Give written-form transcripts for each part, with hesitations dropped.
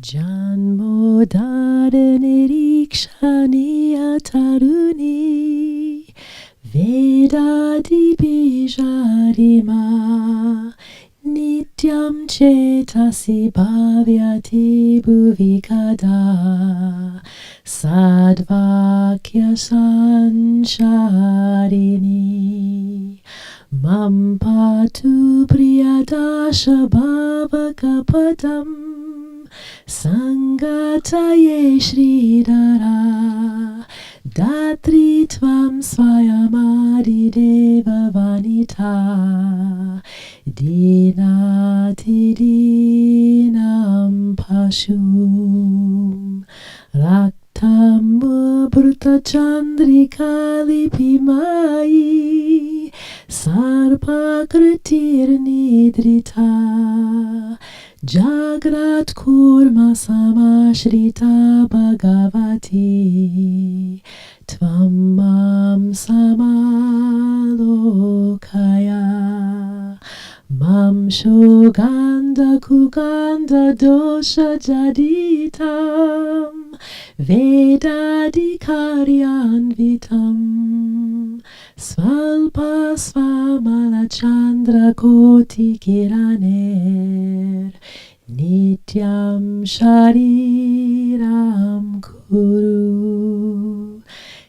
Janmo dharanirikshani ataruni Vedadi bijarima Nityam chetasi bhavyati bhuvikada Sadvakya sancharini Mam patu priyadasha bhavakapadam Sangataye Sridhara Datri Tvam Swayamadi Deva Vanita Dinati Dinam Pashum Raktam Bhrta Chandrika Lipimai Sarpakritir Nidrita Jagrat Kurma Samashrita Bhagavati Tvam Mam Samalokaya Mam Shoganda Kuganda Dosha Jaditam Vedadi Karyanvitam Svalpa Svamala Chandra Koti Kiraner Nityam Shariram Kuru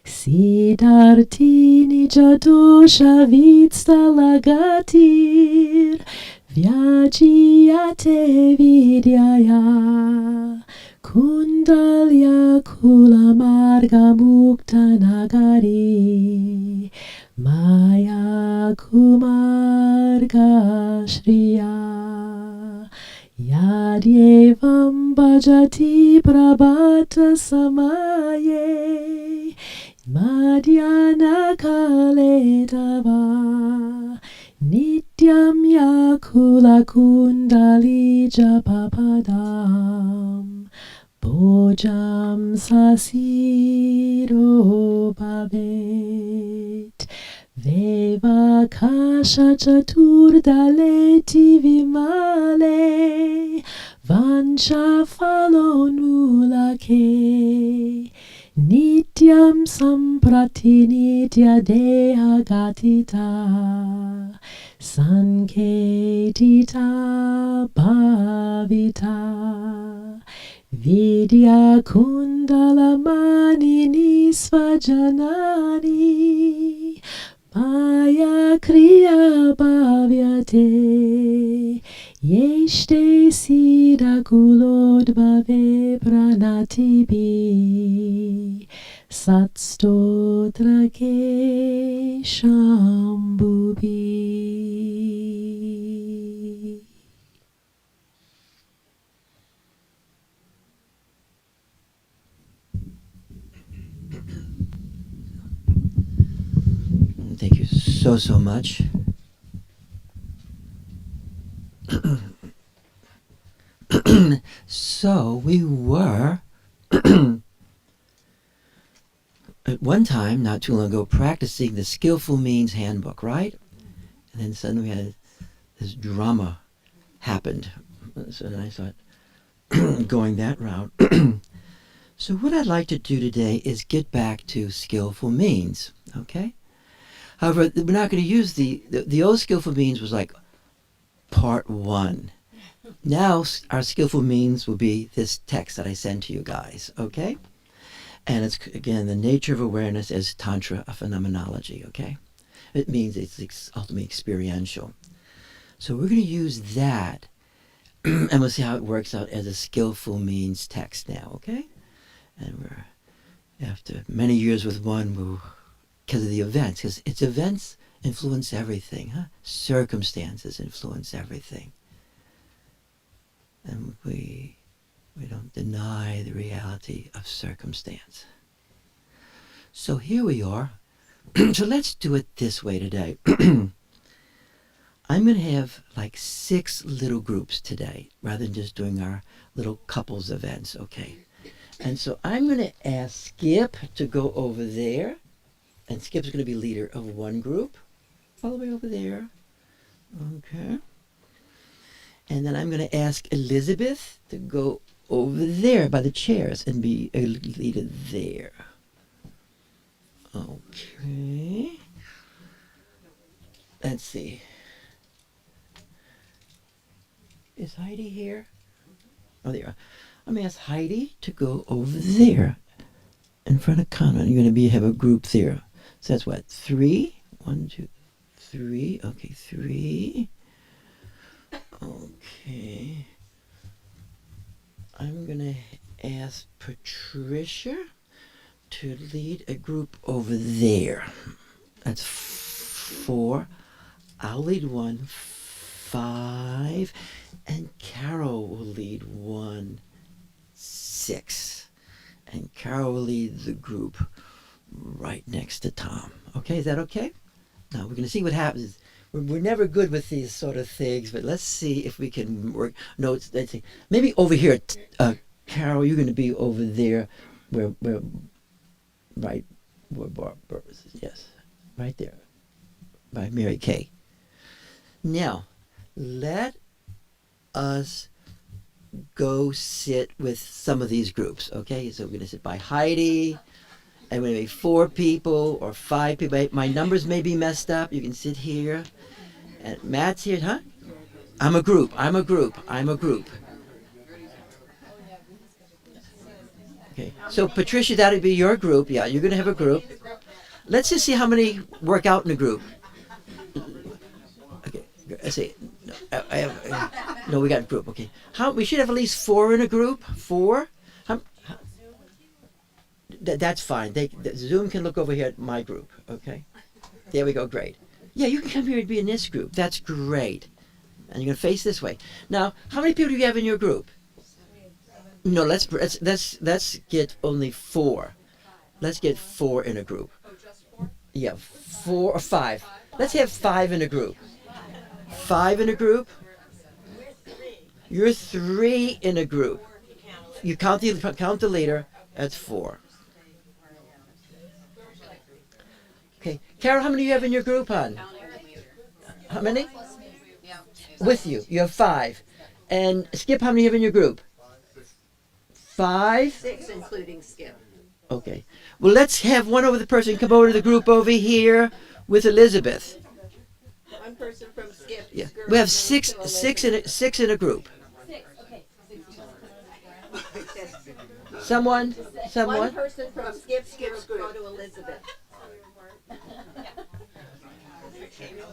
Siddharti Nijadosha Vitsthalagatir Vyajiyate Vidyaya Kundalya Kula Marga Mukta Nagari Maya Kumarga Shriya Yadyevam Bhajati Prabhata Samaye Madhyana Kale Dava Nityam Yakula Kundali Japapadam Bojam Sasiro Bhavet Vevakasha Chaturdaleti Vimale Vancha Falon Mulake Nityam Samprati Nitya Deha Gatita Sanketita Bhavita Vidya Kundala Manini Svajanani Maya Kriya Bhavyate Yeshte Siddha Kulodbhave Pranatibi Satstotra Ke Shambhubi. Thank you so much. So we were at one time, not too long ago, practicing the Skillful Means Handbook, right? And then suddenly we had this drama happened. So then I thought, going that route. So what I'd like to do today is get back to Skillful Means, okay? However, we're not going to use the old Skillful Means was like part one. Now our Skillful Means will be this text that I send to you guys, okay? And it's, again, the nature of awareness is Tantra, a phenomenology, okay? It means it's ultimately experiential. So we're going to use that, and we'll see how it works out as a Skillful Means text now, okay? And we're, after many years with one, because of the events, because its events influence everything, huh? Circumstances influence everything. And we don't deny the reality of circumstance. So here we are. So let's do it this way today. I'm going to have like 6 little groups today, rather than just doing our little couples events, okay? And so I'm going to ask Skip to go over there. And Skip's going to be leader of one group, all the way over there. Okay. And then I'm going to ask Elizabeth to go over there by the chairs and be a leader there. Okay. Let's see. Is Heidi here? Oh, there you are. I'm going to ask Heidi to go over there in front of Kana. You're going to have a group there. So that's what? 3? 1, 2, 3. Okay, 3. Okay. I'm going to ask Patricia to lead a group over there. That's 4. I'll lead 1. 5. And Carol will lead 1. 6. And Carol will lead the group right next to Tom. Okay, is that okay? Now we're going to see what happens. We're never good with these sort of things, but let's see if we can work. No, let's see. Maybe over here, Carol, you're going to be over there, where Barbara is. Yes, right there, by Mary Kay. Now, let us go sit with some of these groups, okay? So we're going to sit by Heidi, and we're going to be 4 people or 5 people. My numbers may be messed up. You can sit here. And Matt's here, huh? I'm a group. Okay, so Patricia, that'll be your group. Yeah, you're going to have a group. Let's just see how many work out in a group. Okay, let's see. No, we got a group. Okay, we should have at least 4 in a group. 4. That's fine. Zoom can look over here at my group. Okay, there we go. Great. Yeah, you can come here and be in this group. That's great. And you're gonna face this way. Now, how many people do you have in your group? No, let's get only 4. Let's get 4 in a group. Oh, just 4? Yeah, 4 or 5. Let's have 5 in a group. 5 in a group. You're 3 in a group. You count the leader. That's 4. Okay, Carol, how many do you have in your group, hon? How many? With you, you have 5. And Skip, how many do you have in your group? 5? 6, including Skip. Okay. Well, let's have one over the person come over to the group over here with Elizabeth. One person from Skip. Yeah, we have 6 in a group. Someone. One person from Skip's group go to Elizabeth.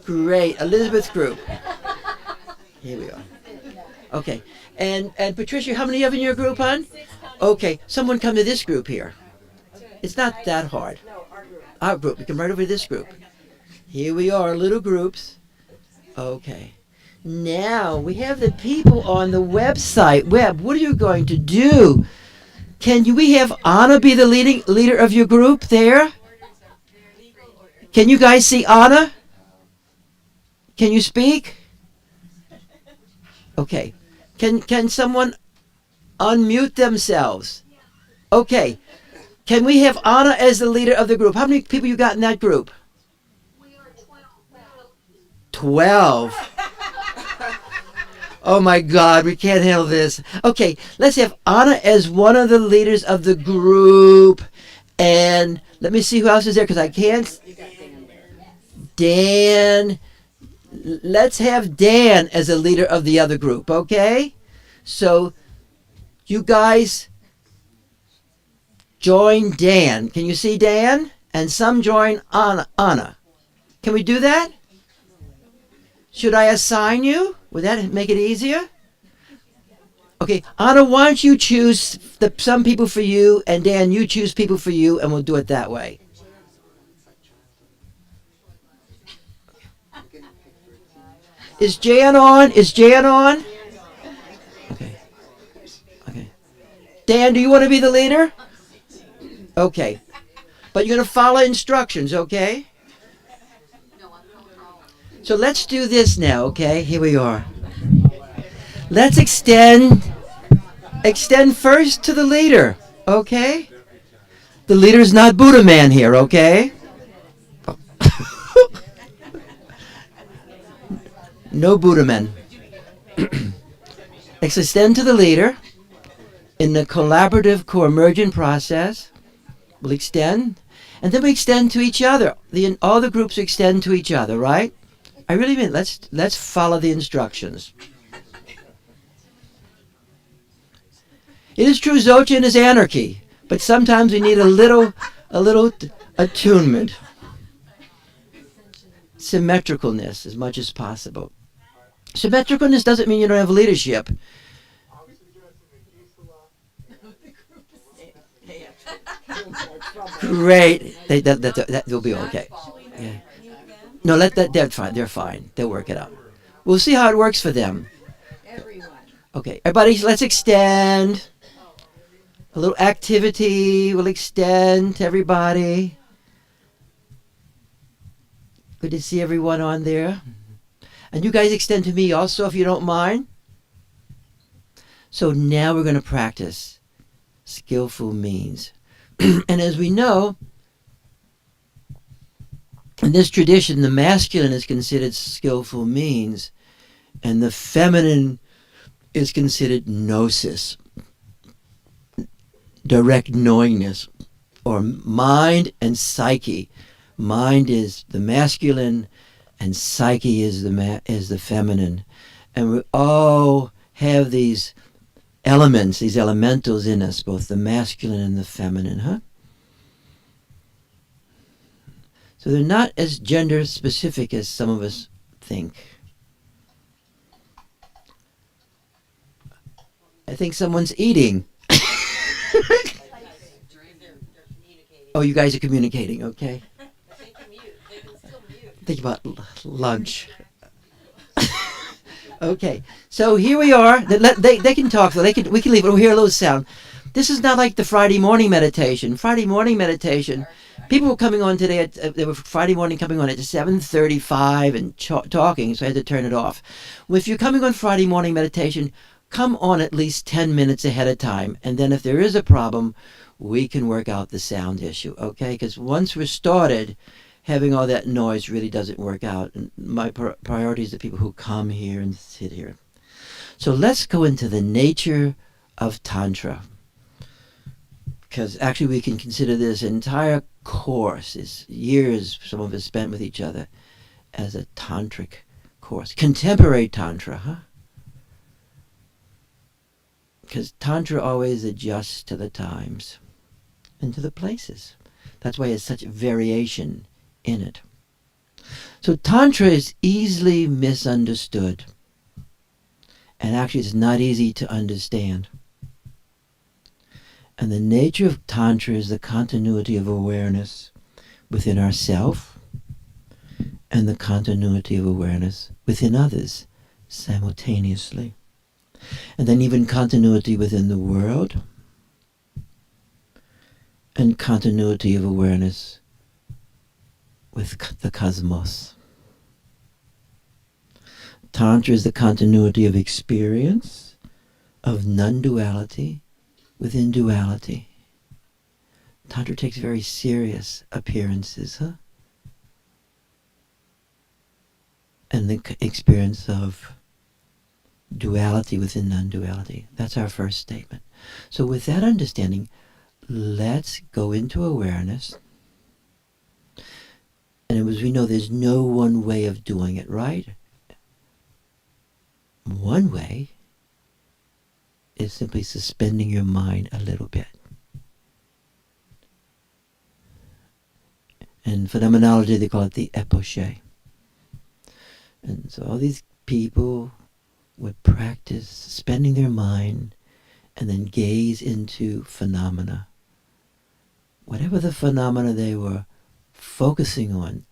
Great, Elizabeth's group. Here we are. Okay, and Patricia, how many do you have in your group, hon? Okay, someone come to this group here. It's not that hard. No, our group. Our group. We come right over to this group. Here we are, little groups. Okay. Now we have the people on the website. What are you going to do? We have Anna be the leader of your group there? Can you guys see Anna? Can you speak? Okay. Can someone unmute themselves? Okay. Can we have Anna as the leader of the group? How many people you got in that group? We are 12. 12. Oh my God, we can't handle this. Okay, let's have Anna as one of the leaders of the group. And let me see who else is there, because I can't. Dan. Let's have Dan as a leader of the other group, okay? So, you guys join Dan. Can you see Dan? And some join Anna. Can we do that? Should I assign you? Would that make it easier? Okay, Anna, why don't you choose some people for you, and Dan, you choose people for you, and we'll do it that way. Is Jan on? Okay. Dan, do you want to be the leader? Okay. But you're going to follow instructions, okay? So let's do this now, okay? Here we are. Let's extend first to the leader, okay? The leader's not Buddha man here, okay? No Buddha men. Let's extend to the leader. in the collaborative co-emergent process, we'll extend, and then we extend to each other. All the groups extend to each other, right? I really mean let's follow the instructions. It is true, Dzogchen is anarchy, but sometimes we need a little attunement, symmetricalness as much as possible. Symmetricalness doesn't mean you don't have leadership. Great, that will be okay. Yeah. No, they're fine. They're fine. They'll work it out. We'll see how it works for them. Everyone. Okay, everybody, let's extend. A little activity will extend to everybody. Good to see everyone on there. And you guys extend to me also if you don't mind. So now we're going to practice skillful means. And as we know, in this tradition, the masculine is considered skillful means, and the feminine is considered gnosis, direct knowingness, or mind and psyche. Mind is the masculine, and psyche is the feminine. And we all have these elements, these elementals in us, both the masculine and the feminine, huh? So they're not as gender specific as some of us think. I think someone's eating. Oh, you guys are communicating, okay. Think about lunch. Okay, so here we are. They can talk, so we can leave it. We'll hear a little sound. This is not like the Friday morning meditation. Friday morning meditation, people were coming on today. They were Friday morning coming on at 7:35 and talking, so I had to turn it off. Well, if you're coming on Friday morning meditation, come on at least 10 minutes ahead of time, and then if there is a problem, we can work out the sound issue, okay? Because once we're started, having all that noise really doesn't work out. And my priority is the people who come here and sit here. So let's go into the nature of Tantra. Because actually we can consider this entire course, is years some of us spent with each other, as a tantric course. Contemporary Tantra, huh? Because Tantra always adjusts to the times and to the places. That's why it's such variation in it. So Tantra is easily misunderstood, and actually it's not easy to understand. And the nature of Tantra is the continuity of awareness within ourself and the continuity of awareness within others simultaneously. And then even continuity within the world and continuity of awareness with the cosmos. Tantra is the continuity of experience, of non-duality within duality. Tantra takes very serious appearances, huh? And the experience of duality within non-duality. That's our first statement. So with that understanding, let's go into awareness. And as we know, there's no one way of doing it, right? One way is simply suspending your mind a little bit. In phenomenology, they call it the epoche. And so all these people would practice suspending their mind and then gaze into phenomena. Whatever the phenomena they were focusing on,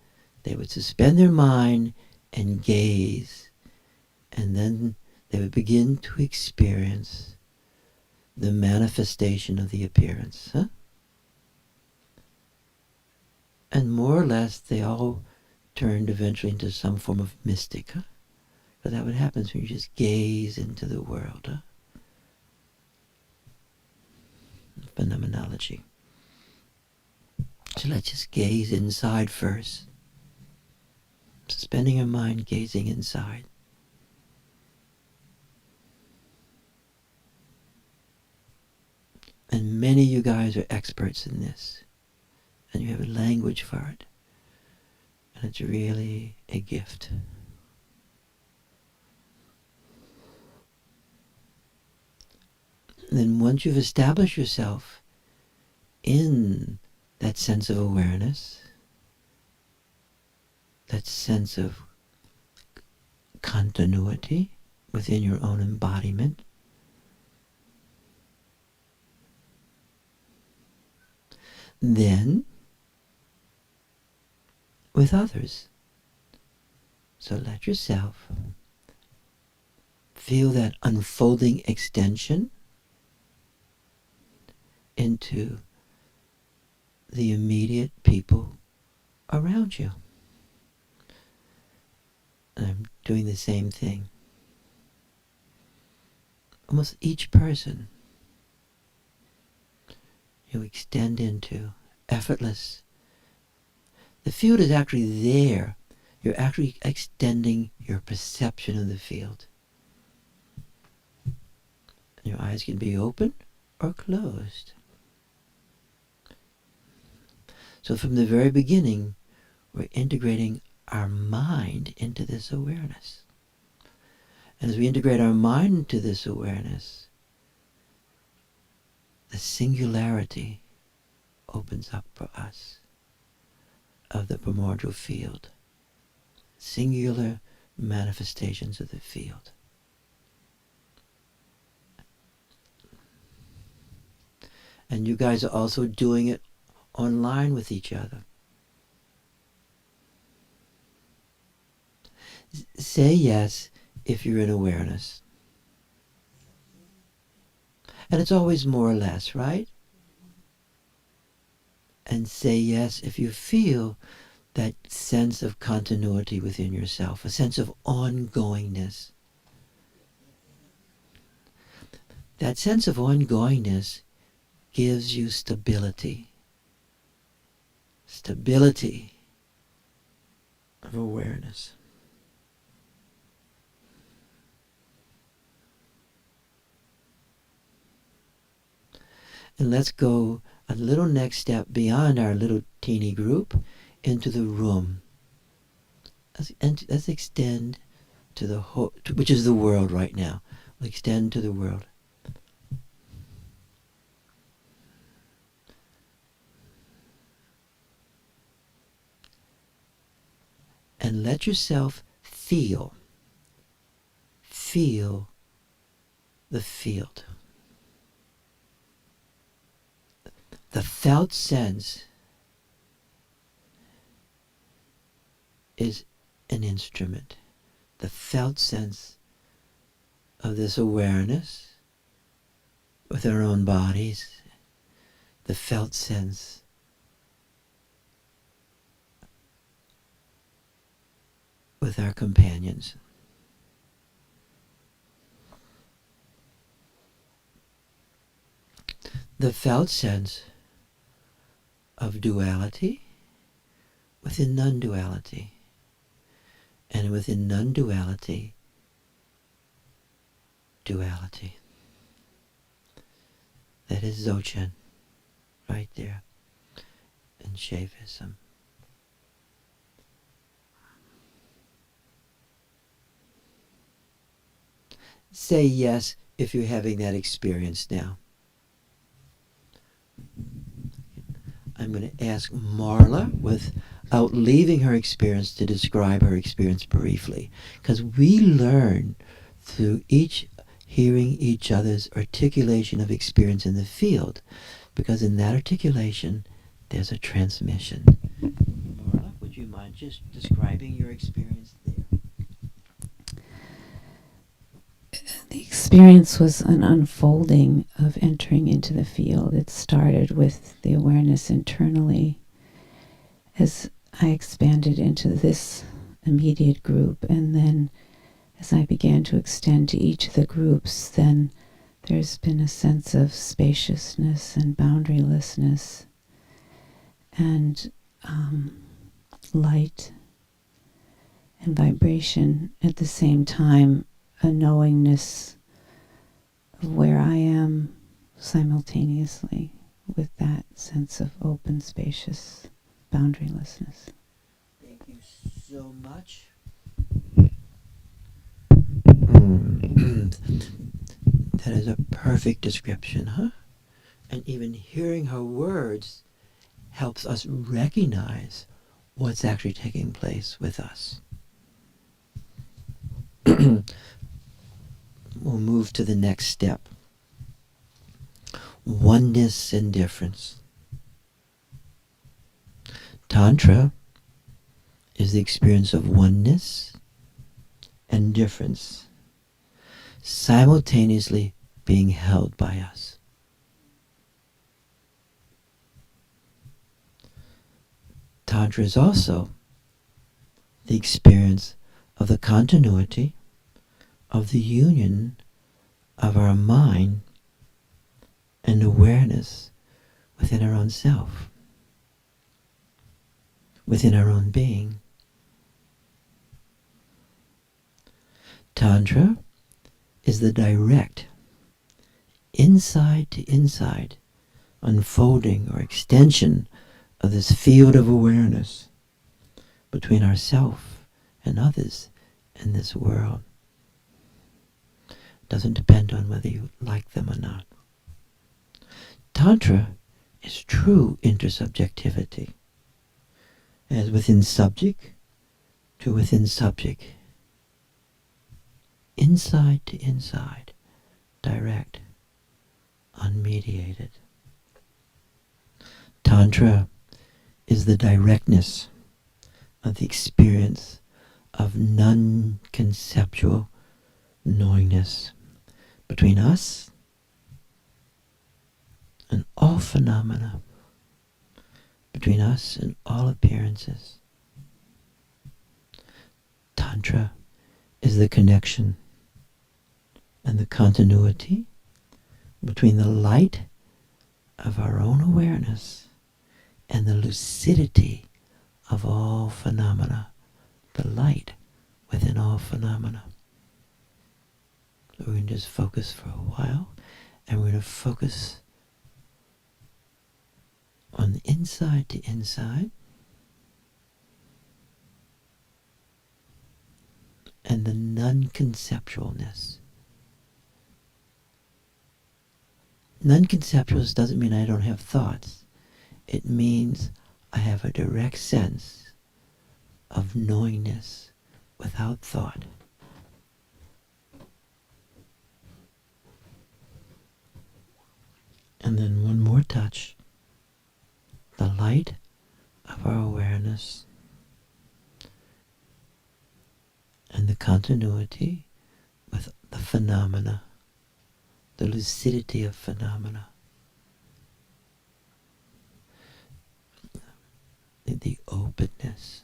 they would suspend their mind and gaze, and then they would begin to experience the manifestation of the appearance. Huh? And more or less they all turned eventually into some form of mystic. Huh? But that what happens when you just gaze into the world. Huh? Phenomenology. So let's just gaze inside first. Suspending your mind, gazing inside. And many of you guys are experts in this. And you have a language for it. And it's really a gift. And then once you've established yourself in that sense of awareness, that sense of continuity within your own embodiment, then with others. So let yourself feel that unfolding extension into the immediate people around you. And I'm doing the same thing. Almost each person you extend into, effortless. The field is actually there. You're actually extending your perception of the field. And your eyes can be open or closed. So from the very beginning, we're integrating our mind into this awareness. And as we integrate our mind into this awareness, the singularity opens up for us of the primordial field. Singular manifestations of the field. And you guys are also doing it online with each other. Say yes if you're in awareness. And it's always more or less, right? And say yes if you feel that sense of continuity within yourself, a sense of ongoingness. That sense of ongoingness gives you stability. Stability of awareness. And let's go a little next step beyond our little teeny group into the room. Let's extend to the whole, which is the world right now. We'll extend to the world. And let yourself feel the field. The felt sense is an instrument. The felt sense of this awareness with our own bodies, the felt sense with our companions. The felt sense of duality within non-duality, and within non-duality, duality. That is Dzogchen, right there, in Shaivism. Say yes if you're having that experience now. I'm going to ask Marla, without leaving her experience, to describe her experience briefly. Because we learn through each hearing each other's articulation of experience in the field. Because in that articulation, there's a transmission. Marla, would you mind just describing your experience there? The experience was an unfolding of entering into the field. It started with the awareness internally as I expanded into this immediate group, and then as I began to extend to each of the groups, then there's been a sense of spaciousness and boundarylessness and light and vibration at the same time, a knowingness of where I am simultaneously with that sense of open, spacious boundarylessness. Thank you so much. That is a perfect description, huh? And even hearing her words helps us recognize what's actually taking place with us. We'll move to the next step. Oneness and difference. Tantra is the experience of oneness and difference simultaneously being held by us. Tantra is also the experience of the continuity of the union of our mind and awareness within our own self, within our own being. Tantra is the direct, inside to inside, unfolding or extension of this field of awareness between ourself and others in this world. It doesn't depend on whether you like them or not. Tantra is true intersubjectivity, as within subject to within subject, inside to inside, direct, unmediated. Tantra is the directness of the experience of non-conceptual knowingness between us and all phenomena, between us and all appearances. Tantra is the connection and the continuity between the light of our own awareness and the lucidity of all phenomena, the light within all phenomena. So we're going to just focus for a while, and we're going to focus on the inside to inside and the non-conceptualness. Non-conceptualness doesn't mean I don't have thoughts. It means I have a direct sense of knowingness without thought. And then one more touch. The light of our awareness and the continuity with the phenomena, the lucidity of phenomena, the openness.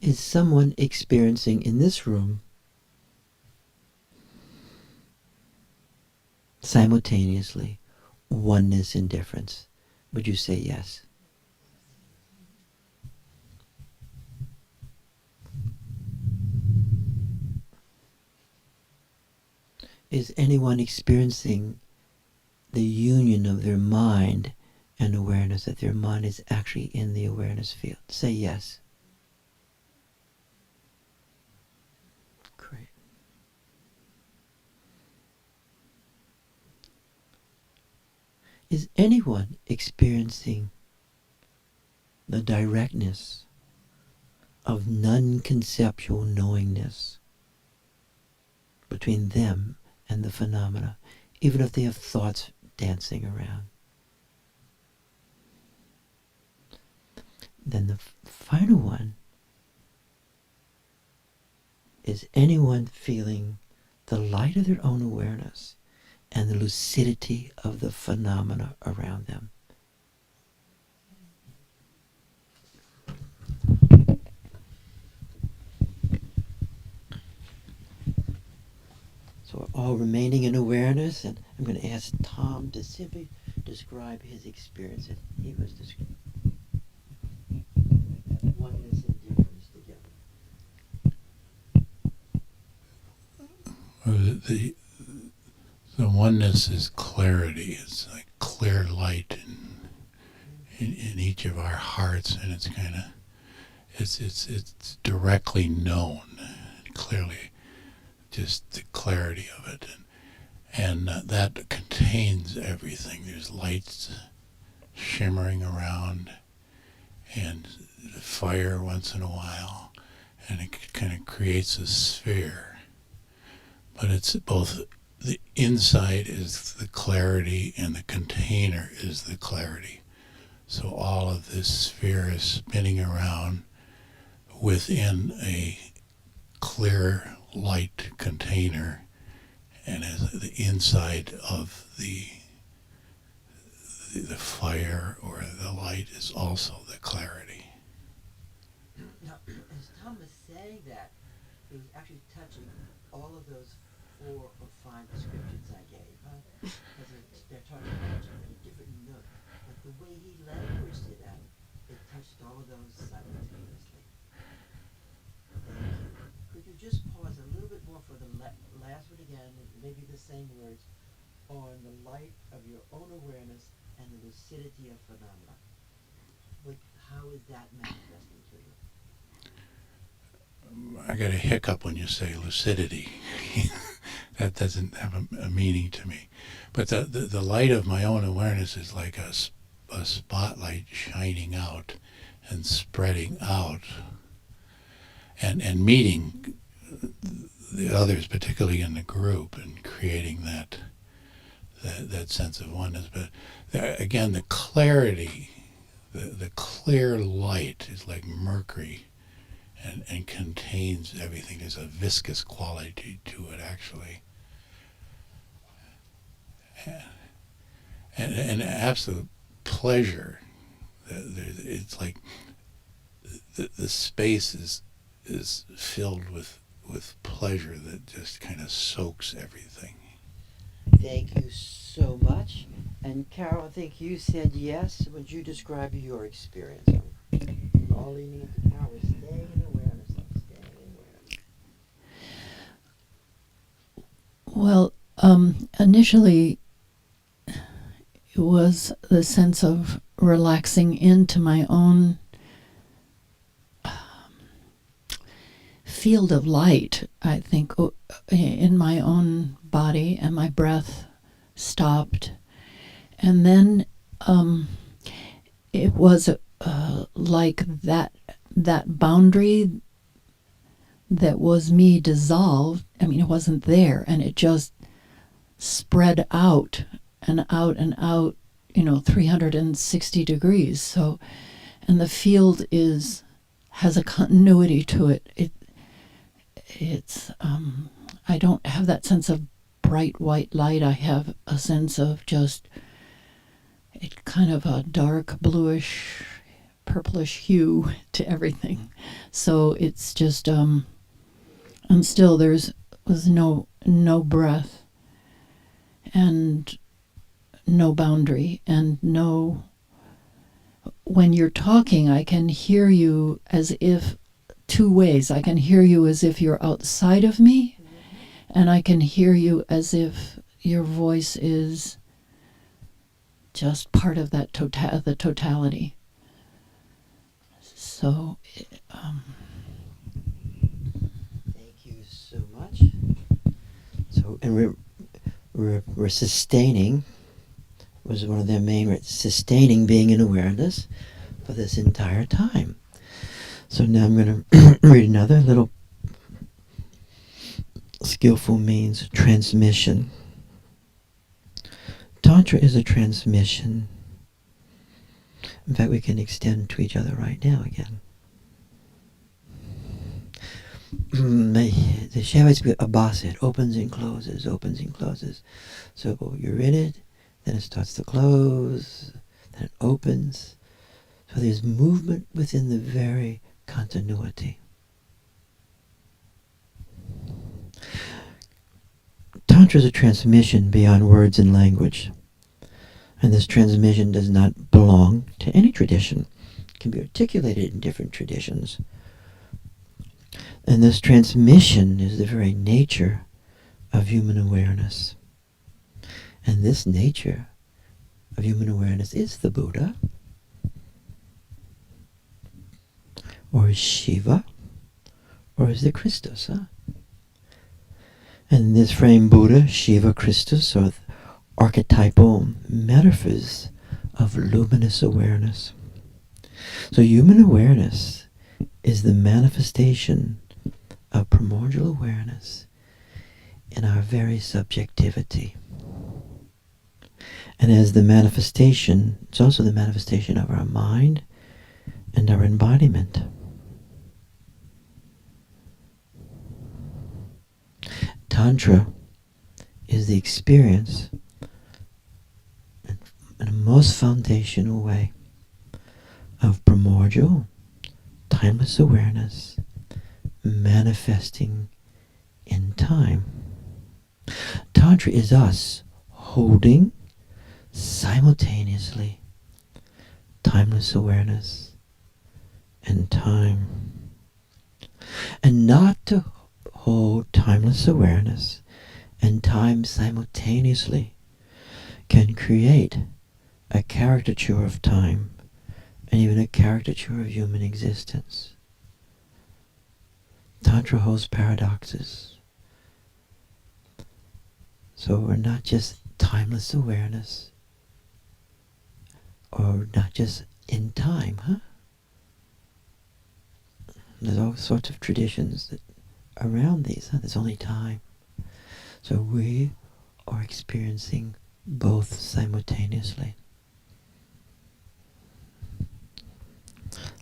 Is someone experiencing in this room simultaneously oneness and difference? Would you say yes? Is anyone experiencing the union of their mind and awareness, that their mind is actually in the awareness field? Say yes. Great. Is anyone experiencing the directness of non-conceptual knowingness between them and the phenomena, even if they have thoughts dancing around? Then the final one, is anyone feeling the light of their own awareness and the lucidity of the phenomena around them? So we're all remaining in awareness, and I'm going to ask Tom to simply describe his experience that he was describing. Or the oneness is clarity. It's like clear light in each of our hearts, and it's kind of it's directly known, clearly, just the clarity of it, and that contains everything. There's lights shimmering around, and fire once in a while, and it kind of creates a sphere. But it's both the inside is the clarity and the container is the clarity. So all of this sphere is spinning around within a clear light container, and as the inside of the fire or the light is also the clarity. Now, as Tom was saying that, he was actually touching all of those 4 or 5 descriptions I gave, huh? Because they're talking about each other in different notes. But the way he languaged it out, it touched all of those simultaneously. Thank you. Could you just pause a little bit more for the last one again, maybe the same words, on the light of your own awareness and the lucidity of phenomena? How is that manifesting to you? I get a hiccup when you say lucidity. That doesn't have a meaning to me. But the light of my own awareness is like a spotlight shining out and spreading out and meeting the others, particularly in the group, and creating that sense of oneness. But again, the clarity, the clear light is like mercury and contains everything. There's a viscous quality to it, actually. And absolute pleasure. It's like the space is filled with pleasure that just kind of soaks everything. Thank you so much. And Carol, I think you said yes. Would you describe your experience? I'm all leaning into Carol. We're staying in awareness. I'm staying in awareness. Well, initially, it was the sense of relaxing into my own field of light, I think, in my own body, and my breath stopped. And then it was like that boundary that was me dissolved. I mean, it wasn't there, and it just spread out and out and out, 360 degrees. So, and the field has a continuity to it. It's I don't have that sense of bright white light. I have a sense of just it kind of a dark bluish, purplish hue to everything. So it's just and still was no breath and no boundary and no. When you're talking, I can hear you as if 2 ways. I can hear you as if you're outside of me, and I can hear you as if your voice is just part of that the totality. So, Thank you so much. So, and we're sustaining. Was one of their main words, sustaining being in awareness for this entire time. So now I'm going to read another little skillful means transmission. Tantra is a transmission. In fact, we can extend to each other right now again. The Shavit's Abasa, it opens and closes, opens and closes. So you're in it, then it starts to close, then it opens. So there's movement within the very continuity. Tantra is a transmission beyond words and language. And this transmission does not belong to any tradition. It can be articulated in different traditions. And this transmission is the very nature of human awareness. And this nature of human awareness is the Buddha, or is Shiva, or is the Christus, huh? And in this frame, Buddha, Shiva, Christus are archetypal metaphors of luminous awareness. So human awareness is the manifestation of primordial awareness in our very subjectivity. And as the manifestation, it's also the manifestation of our mind and our embodiment. Tantra is the experience in a most foundational way of primordial, timeless awareness manifesting in time. Tantra is us holding simultaneously timeless awareness and time. And not to hold timeless awareness and time simultaneously can create a caricature of time and even a caricature of human existence. Tantra holds paradoxes. So we're not just timeless awareness, or not just in time, huh? There's all sorts of traditions that around these, huh? There's only time. So we are experiencing both simultaneously.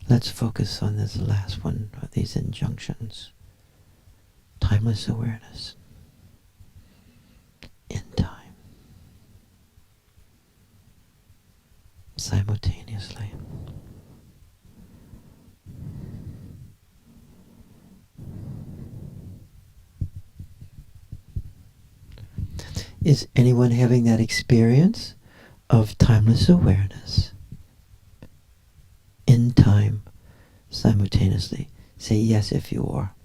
Let's focus on this last one of these injunctions. Timeless awareness in time. Simultaneously. Is anyone having that experience of timeless awareness in time simultaneously? Say yes if you are.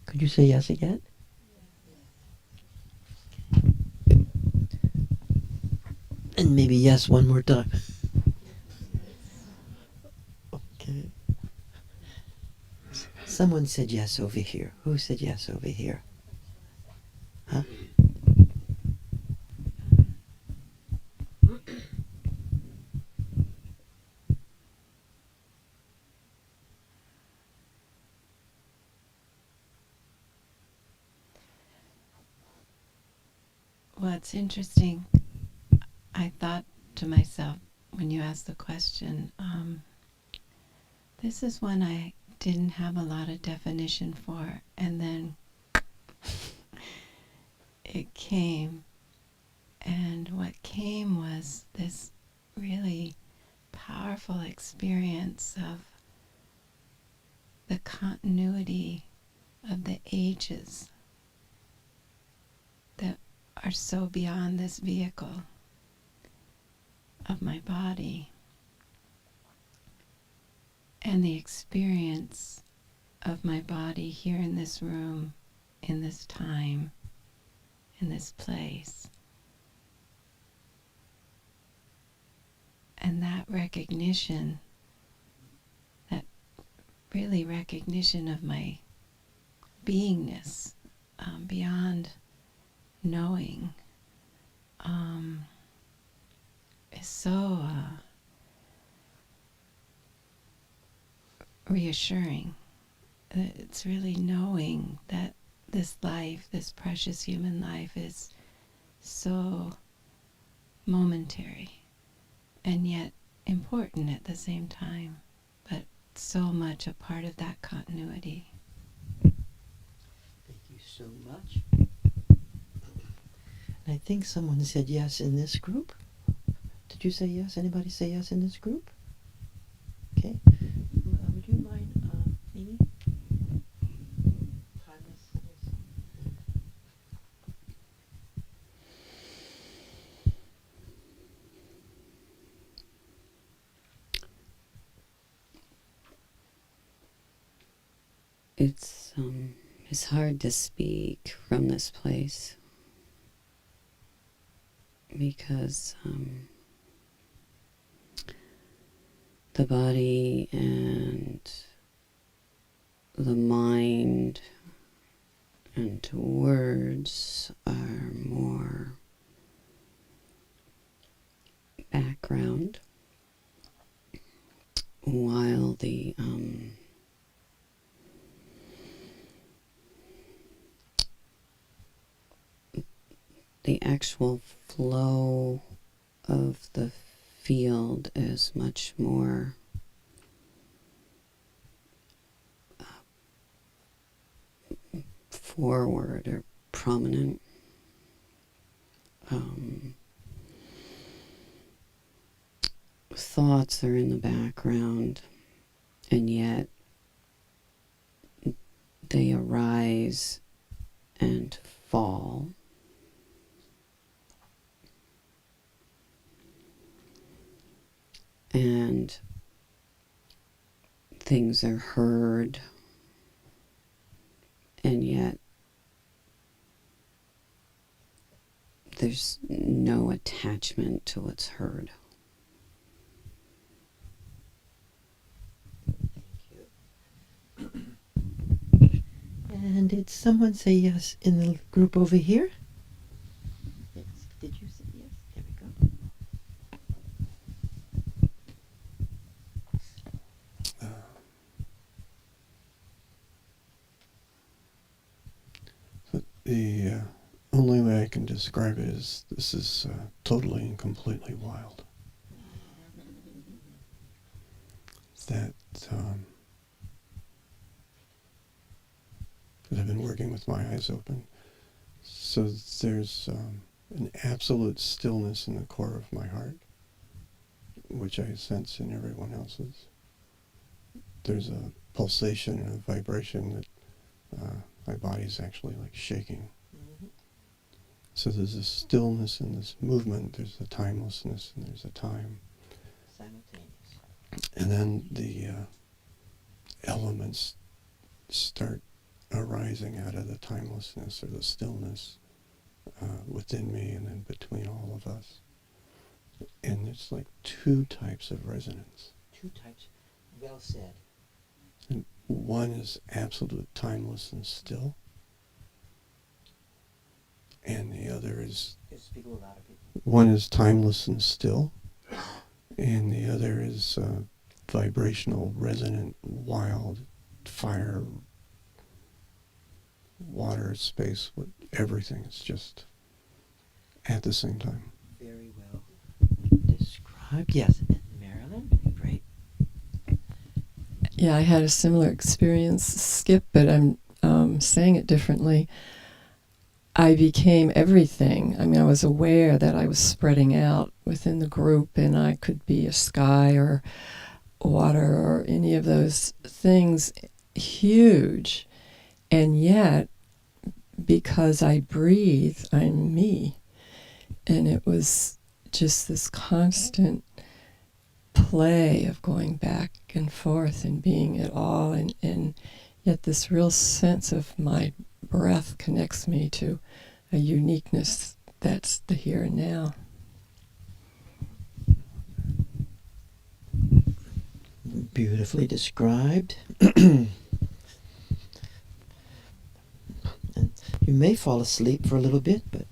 Could you say yes again? And maybe yes one more time. Okay. Someone said yes over here. Who said yes over here? Huh? Well, it's interesting. I thought to myself when you asked the question, this is one I didn't have a lot of definition for, and then it came. And what came was this really powerful experience of the continuity of the ages that are so beyond this vehicle of my body, and the experience of my body here in this room, in this time, in this place. And that recognition, that really recognition of my beingness beyond knowing, is so reassuring. It's really knowing that this life, this precious human life, is so momentary and yet important at the same time, but so much a part of that continuity. Thank you so much. I think someone said yes in this group. Did you say yes? Anybody say yes in this group? Okay. Would you mind, Mimi? It's It's hard to speak from this place because the body and the mind and words are more background, while the actual flow of the field is much more forward or prominent. Thoughts are in the background, and yet they arise and fall. And things are heard, and yet there's no attachment to what's heard. And did someone say yes in the group over here? Yes. Did you say yes? There we go. The only way I can describe it is this is totally and completely wild. That I've been working with my eyes open. So there's an absolute stillness in the core of my heart, which I sense in everyone else's. There's a pulsation and a vibration that my body's actually like shaking. Mm-hmm. So there's a stillness in this movement, there's a timelessness, and there's a time. Simultaneous. And then the elements start arising out of the timelessness or the stillness within me and then between all of us. And it's like two types of resonance. Two types. Well said. And one is absolute timeless and still. And the other is... Speak a little louder, people. One is timeless and still. And the other is vibrational, resonant, wild, fire, water, space, everything. It's just at the same time. Very well described. Yes, Marilyn, great. Yeah, I had a similar experience, Skip, but I'm saying it differently. I became everything. I mean, I was aware that I was spreading out within the group, and I could be a sky or water or any of those things, huge. And yet, because I breathe, I'm me. And it was just this constant play of going back and forth and being it all, and yet this real sense of my breath connects me to a uniqueness that's the here and now. Beautifully described. And you may fall asleep for a little bit, but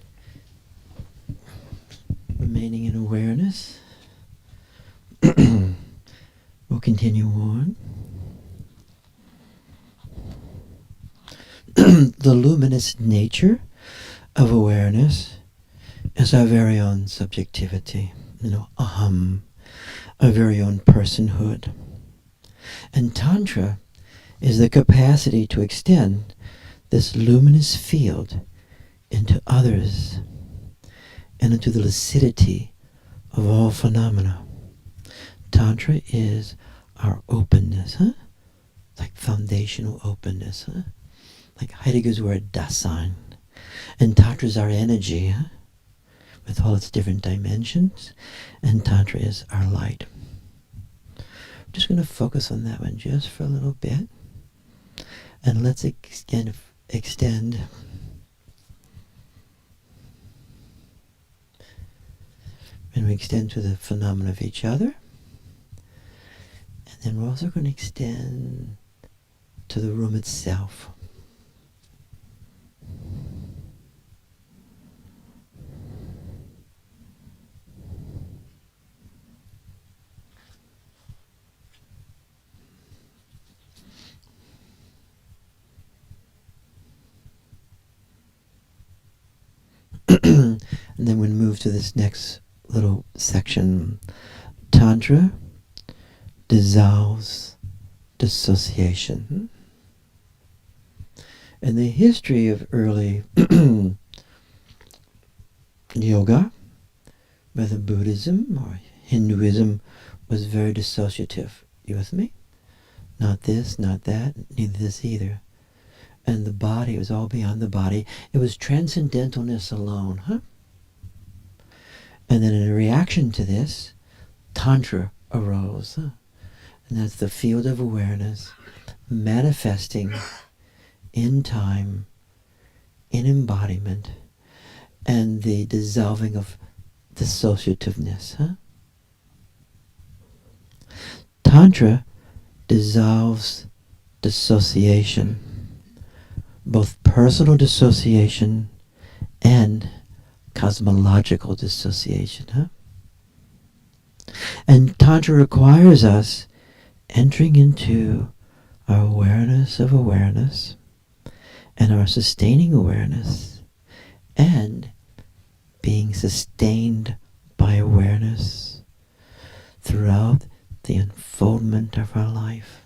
remaining in awareness. We'll continue on. The luminous nature of awareness is our very own subjectivity, aham, our very own personhood. And Tantra is the capacity to extend this luminous field into others and into the lucidity of all phenomena. Tantra is our openness, like foundational openness, like Heidegger's word Dasein. And Tantra is our energy, with all its different dimensions, and Tantra is our light. I'm just going to focus on that one just for a little bit, and let's again extend. And we extend to the phenomena of each other. And then we're also going to extend to the room itself. And then we move to this next little section. Tantra dissolves dissociation. And the history of early yoga, whether Buddhism or Hinduism, was very dissociative. You with me? Not this, not that, neither this either. And the body, it was all beyond the body. It was transcendentalness alone, huh? And then in a reaction to this, Tantra arose, huh? And that's the field of awareness manifesting in time, in embodiment, and the dissolving of dissociativeness, huh? Tantra dissolves dissociation, both personal dissociation and cosmological dissociation, huh? And Tantra requires us entering into our awareness of awareness and our sustaining awareness and being sustained by awareness throughout the unfoldment of our life.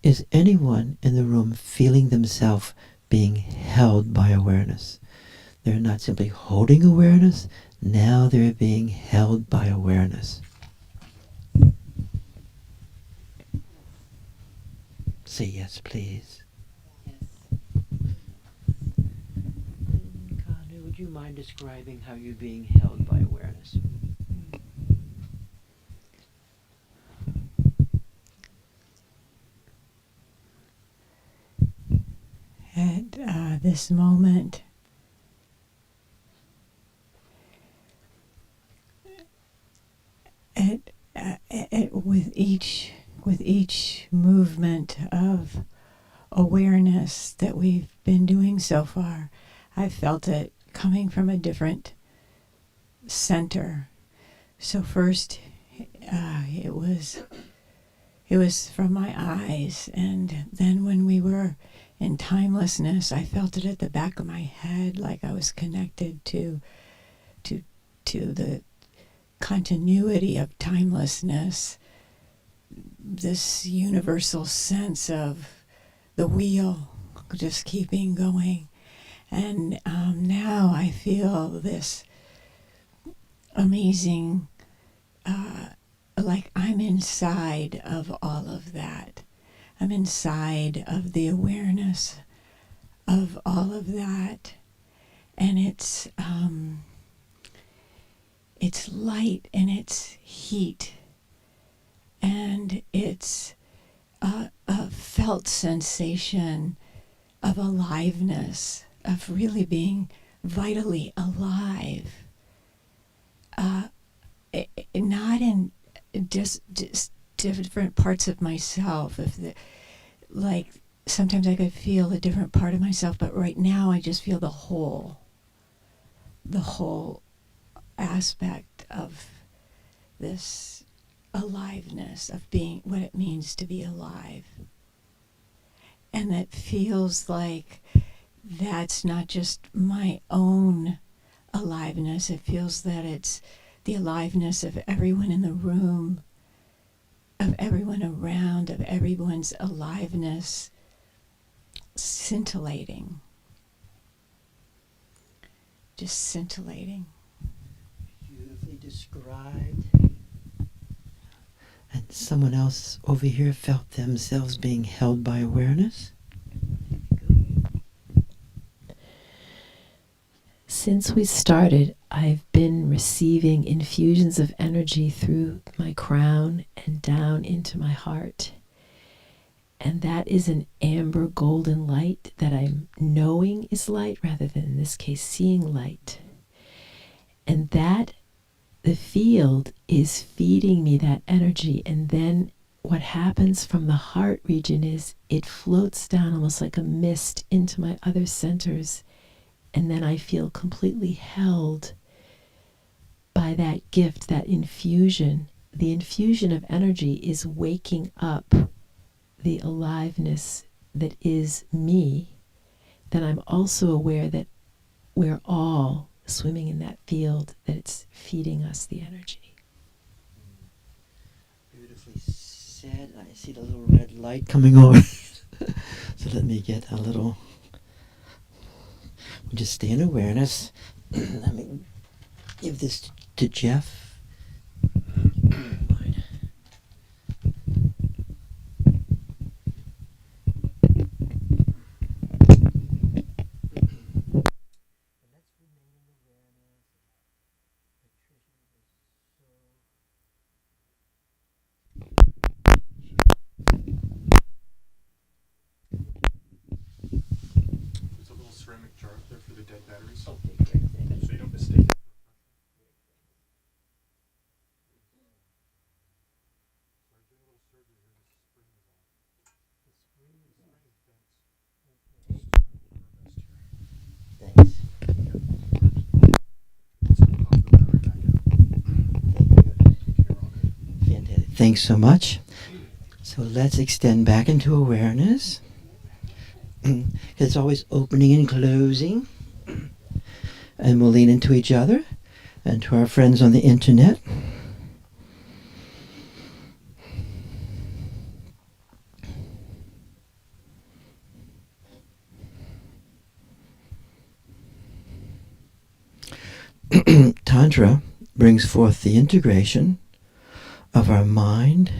Is anyone in the room feeling themselves being held by awareness? They're not simply holding awareness, now they're being held by awareness. Say yes, please. Kanu, would you mind describing how you're being held by awareness? At this moment, with each movement of awareness that we've been doing so far, I felt it coming from a different center. So first, it was from my eyes, and then when we were in timelessness, I felt it at the back of my head, like I was connected to the continuity of timelessness, this universal sense of the wheel just keeping going. And now I feel this amazing, like I'm inside of all of that. I'm inside of the awareness of all of that. And it's light and it's heat. And it's a felt sensation of aliveness, of really being vitally alive. Not in just different parts of myself. Like sometimes I could feel a different part of myself, but right now I just feel the whole aspect of this aliveness, of being what it means to be alive. And that feels like that's not just my own aliveness. It feels that it's the aliveness of everyone in the room, of everyone around, of everyone's aliveness scintillating. Just scintillating. Beautifully described. And someone else over here felt themselves being held by awareness? Since we started, I've been receiving infusions of energy through my crown and down into my heart. And that is an amber golden light that I'm knowing is light rather than, in this case, seeing light. And that, the field is feeding me that energy. And then what happens from the heart region is it floats down almost like a mist into my other centers. And then I feel completely held by that gift, that infusion. The infusion of energy is waking up the aliveness that is me. Then I'm also aware that we're all swimming in that field, that it's feeding us the energy. Beautifully said. I see the little red light coming over. So let me get a little. We'll just stay in awareness. Let me give this to Jeff. There's a little ceramic jar up there for the dead batteries. Okay, great. Thank So you don't mistake it. Thanks. Fantastic. Thanks so much. So let's extend back into awareness. It's always opening and closing. And we'll lean into each other and to our friends on the internet. Tantra brings forth the integration of our mind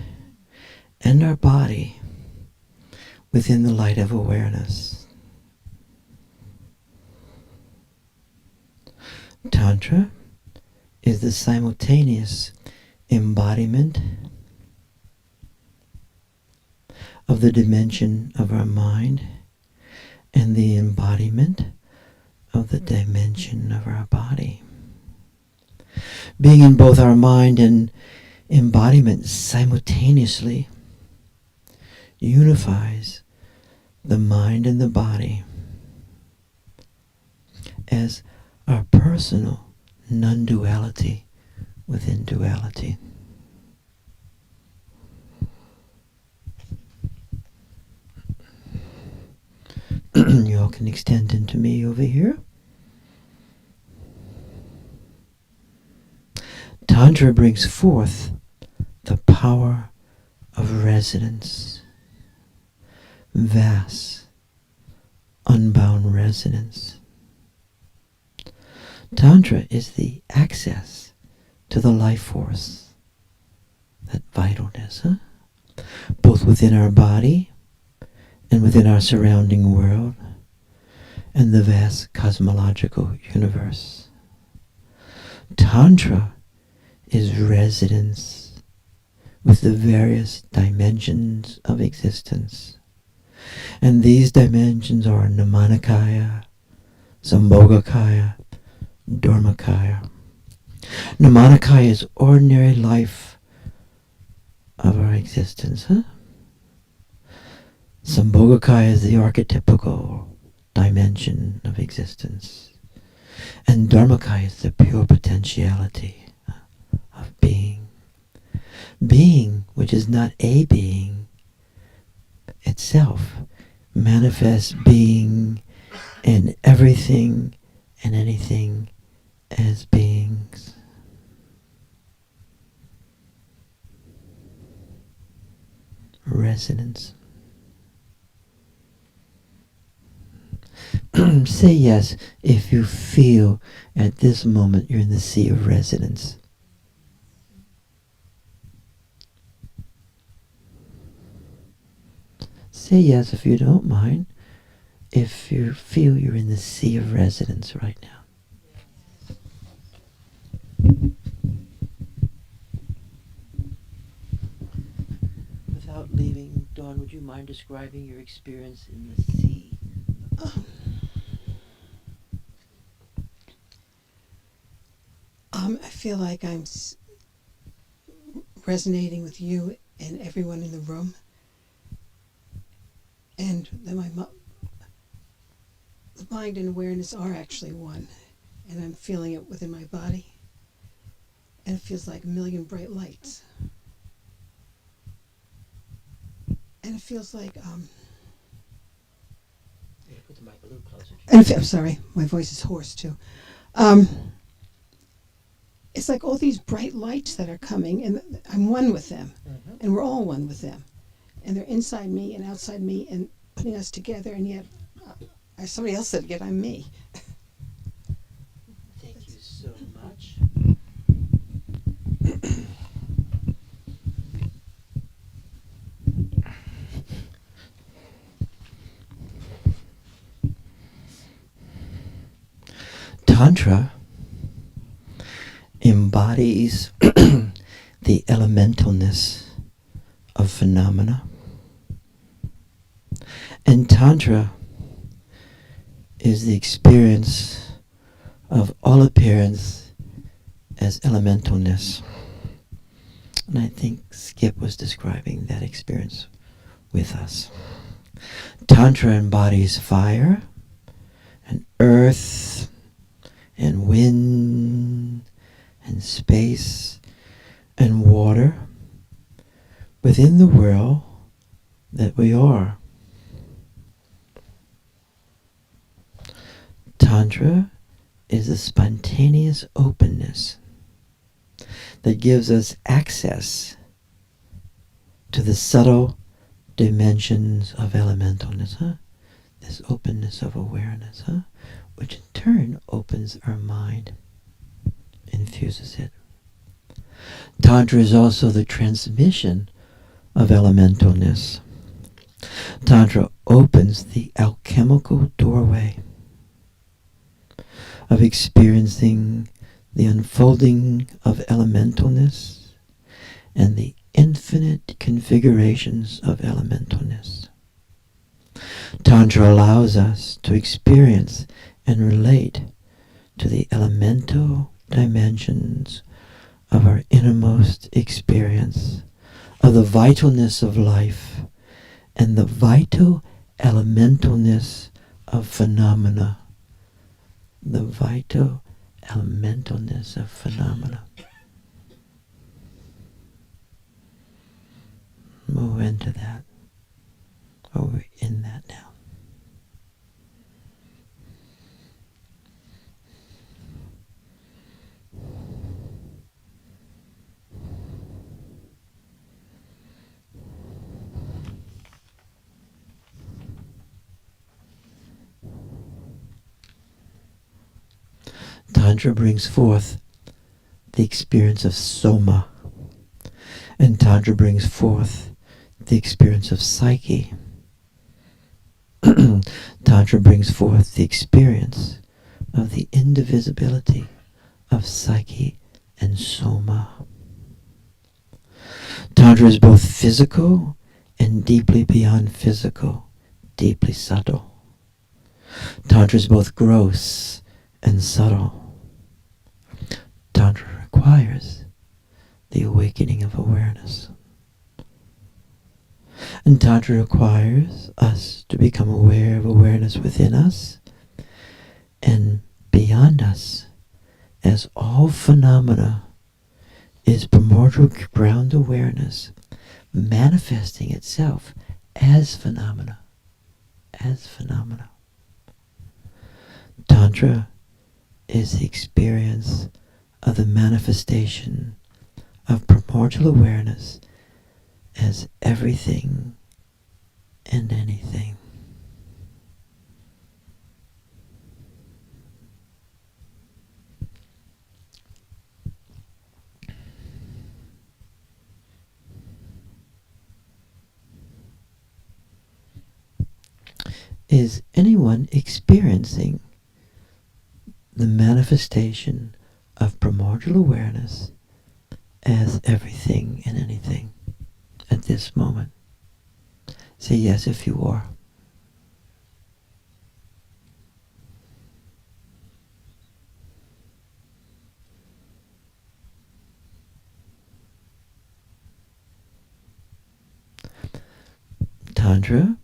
and our body within the light of awareness. Tantra is the simultaneous embodiment of the dimension of our mind and the embodiment of the dimension of our body. Being in both our mind and embodiment simultaneously unifies the mind and the body as our personal non-duality within duality. You all can extend into me over here. Tantra brings forth the power of resonance, vast, unbound resonance. Tantra is the access to the life force, that vitalness, both within our body and within our surrounding world and the vast cosmological universe. Tantra is resonance with the various dimensions of existence. And these dimensions are Namanikaya, Sambhogakaya, Dharmakaya. Namanikaya is ordinary life of our existence. Sambhogakaya is the archetypical dimension of existence. And Dharmakaya is the pure potentiality of being. Being, which is not a being itself, manifests being in everything and anything as beings. Resonance. Say yes if you feel at this moment you're in the sea of resonance. Say yes if you don't mind, if you feel you're in the sea of resonance right now. Without leaving Dawn, would you mind describing your experience in the sea? I feel like I'm resonating with you and everyone in the room, and that the mind and awareness are actually one, and I'm feeling it within my body, and it feels like a million bright lights, and it feels like Put the mic a little closer. I'm sorry, my voice is hoarse too. It's like all these bright lights that are coming, and I'm one with them, and we're all one with them, and they're inside me and outside me, and putting us together. And yet, as somebody else said, yet I'm me. Thank you so much. Tantra embodies the elementalness of phenomena. And Tantra is the experience of all appearance as elementalness. And I think Skip was describing that experience with us. Tantra embodies fire and earth and wind and space and water within the world that we are. Tantra is a spontaneous openness that gives us access to the subtle dimensions of elementalness, this openness of awareness, which in turn opens our mind, infuses it. Tantra is also the transmission of elementalness. Tantra opens the alchemical doorway of experiencing the unfolding of elementalness and the infinite configurations of elementalness. Tantra allows us to experience and relate to the elemental dimensions of our innermost experience, of the vitalness of life, and the vital elementalness of phenomena. The vital elementalness of phenomena. Move into that. Or we're in that now. Tantra brings forth the experience of soma, and Tantra brings forth the experience of psyche. Tantra brings forth the experience of the indivisibility of psyche and soma. Tantra is both physical and deeply beyond physical, deeply subtle. Tantra is both gross and subtle. Tantra requires the awakening of awareness. And Tantra requires us to become aware of awareness within us and beyond us, as all phenomena is primordial ground awareness manifesting itself as phenomena. As phenomena. Tantra is the experience of the manifestation of primordial awareness as everything and anything. Is anyone experiencing the manifestation of primordial awareness as everything and anything at this moment? Say yes if you are. Tantra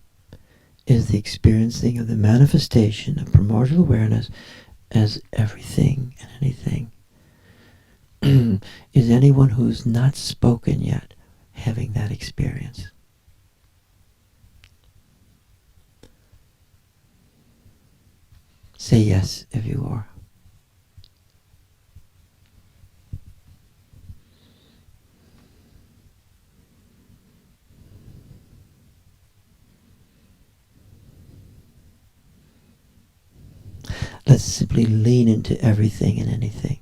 is the experiencing of the manifestation of primordial awareness as everything and anything. Is anyone who's not spoken yet having that experience? Say yes if you are. Let's simply lean into everything and anything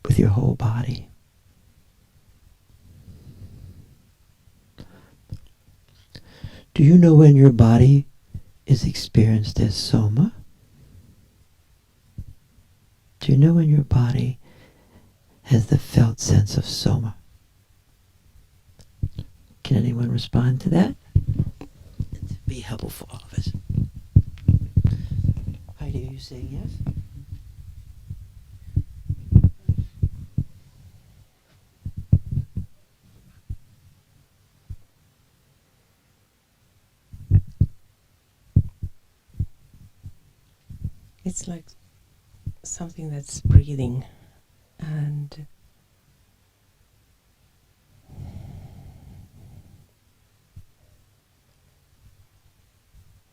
with your whole body. Do you know when your body is experienced as soma? Do you know when your body has the felt sense of soma? Can anyone respond to that? It'd be helpful for all of us. Heidi, are you saying yes? It's like something that's breathing, and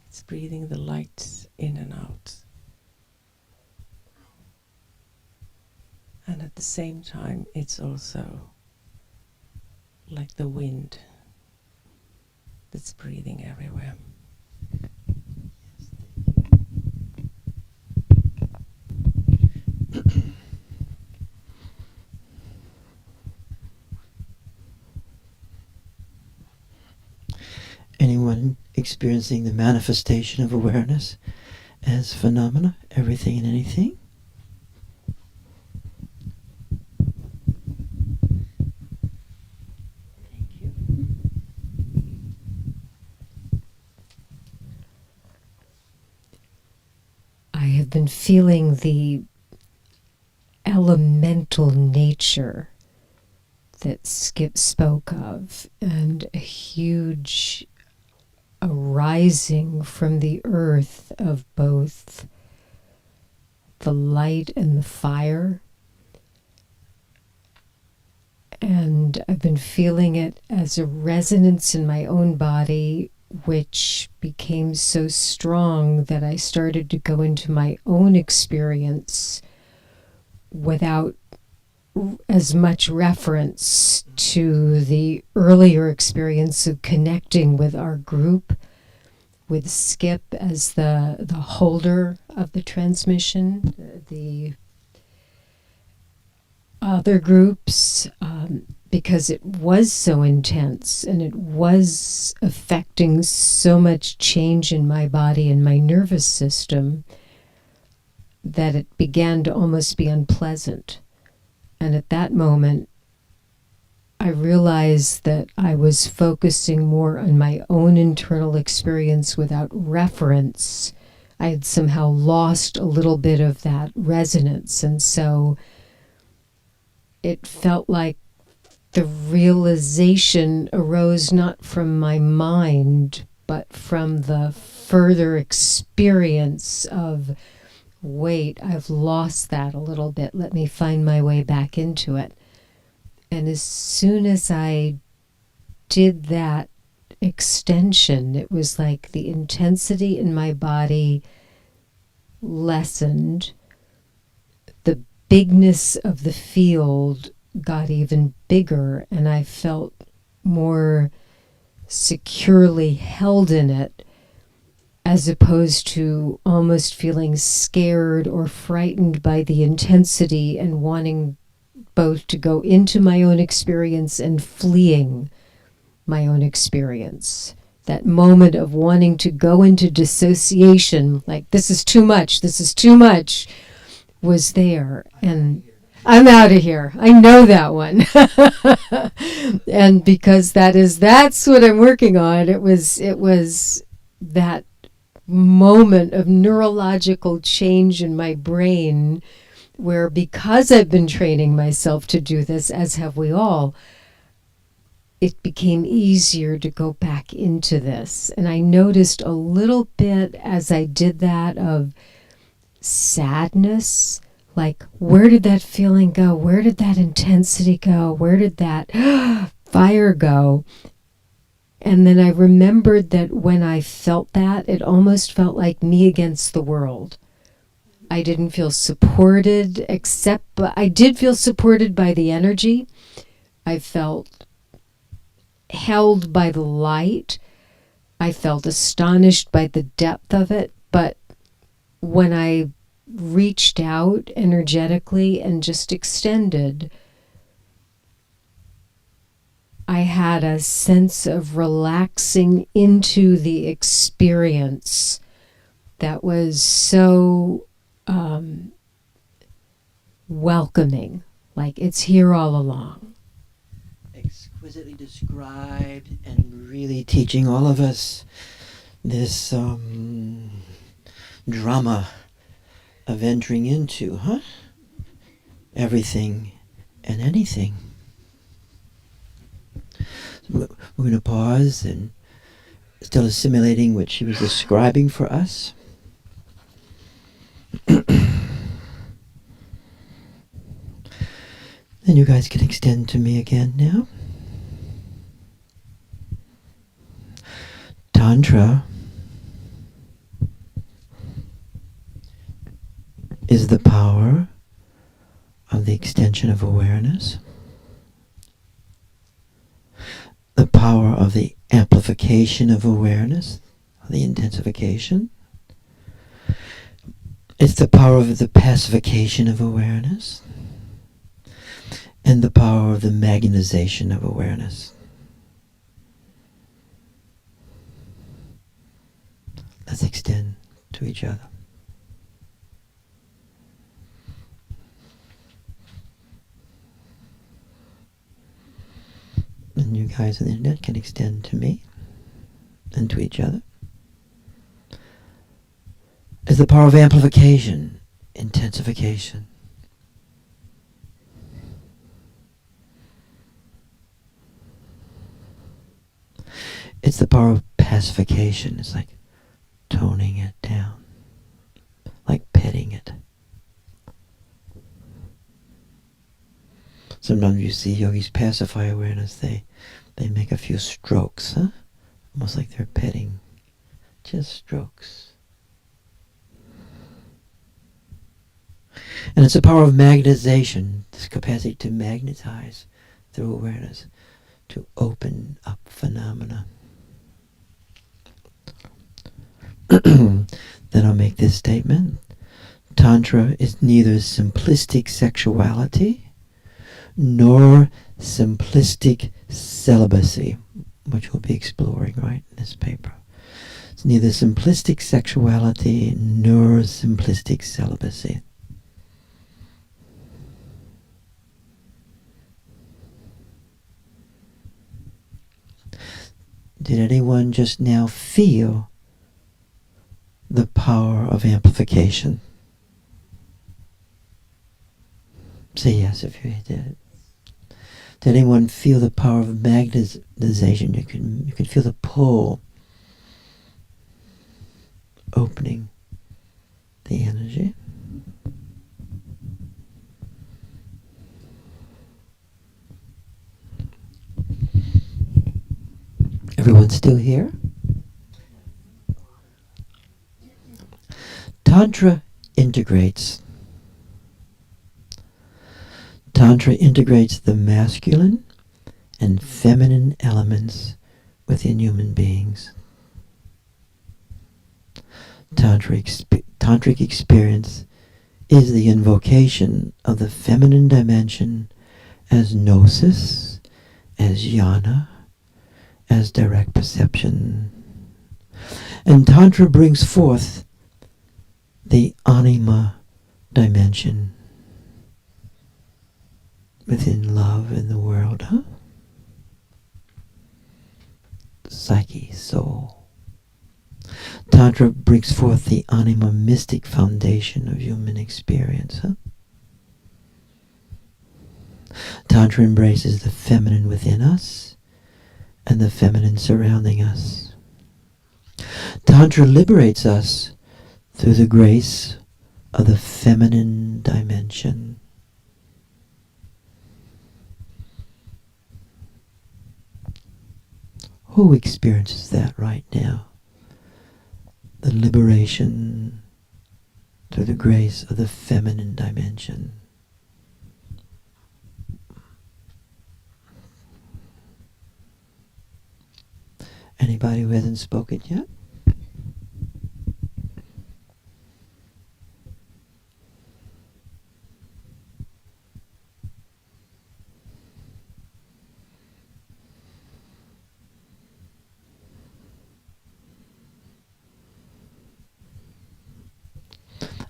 it's breathing the light in and out. And at the same time, it's also like the wind that's breathing everywhere. Anyone experiencing the manifestation of awareness as phenomena, everything and anything? Thank you. I have been feeling the elemental nature that Skip spoke of, and a huge arising from the earth of both the light and the fire. And I've been feeling it as a resonance in my own body, which became so strong that I started to go into my own experience without as much reference to the earlier experience of connecting with our group, with Skip as the holder of the transmission, the other groups, because it was so intense and it was affecting so much change in my body and my nervous system that it began to almost be unpleasant. And at that moment, I realized that I was focusing more on my own internal experience without reference. I had somehow lost a little bit of that resonance. And so it felt like the realization arose not from my mind, but from the further experience of, wait, I've lost that a little bit. Let me find my way back into it. And as soon as I did that extension, it was like the intensity in my body lessened. The bigness of the field got even bigger, and I felt more securely held in it, as opposed to almost feeling scared or frightened by the intensity and wanting both to go into my own experience and fleeing my own experience. That moment of wanting to go into dissociation, like this is too much, was there. And I'm out of here. I know that one. And because that's what I'm working on. It was that moment of neurological change in my brain where, because I've been training myself to do this, as have we all, it became easier to go back into this. And I noticed a little bit as I did that of sadness. Like, where did that feeling go? Where did that intensity go? Where did that fire go? And then I remembered that when I felt that, it almost felt like me against the world. I didn't feel supported, but I did feel supported by the energy. I felt held by the light. I felt astonished by the depth of it. But when I reached out energetically and just extended, I had a sense of relaxing into the experience that was so welcoming, like it's here all along. Exquisitely described, and really teaching all of us this drama of entering into, everything and anything. So we're going to pause and still assimilating what she was describing for us. And you guys can extend to me again now. Tantra is the power of the extension of awareness, the power of the amplification of awareness, the intensification. It's the power of the pacification of awareness, and the power of the magnetization of awareness. Let's extend to each other. And you guys on the internet can extend to me and to each other. It's the power of amplification, intensification. It's the power of pacification. It's like toning it down, like petting it. Sometimes you see yogis pacify awareness. They make a few strokes, almost like they're petting, just strokes. And it's the power of magnetization, this capacity to magnetize through awareness, to open up phenomena. Then I'll make this statement. Tantra is neither simplistic sexuality nor simplistic celibacy, which we'll be exploring right in this paper. It's neither simplistic sexuality nor simplistic celibacy. Did anyone just now feel the power of amplification? Say yes if you did. Did anyone feel the power of magnetization? You can feel the pull, opening the energy. Everyone still here? Tantra integrates. Tantra integrates the masculine and feminine elements within human beings. Tantric experience is the invocation of the feminine dimension as gnosis, as jhana, as direct perception. And Tantra brings forth the anima dimension, within love in the world, huh? Psyche, soul. Tantra brings forth the anima mystic foundation of human experience, huh? Tantra embraces the feminine within us and the feminine surrounding us. Tantra liberates us through the grace of the feminine dimension. Who experiences that right now? The liberation through the grace of the feminine dimension. Anybody who hasn't spoken yet?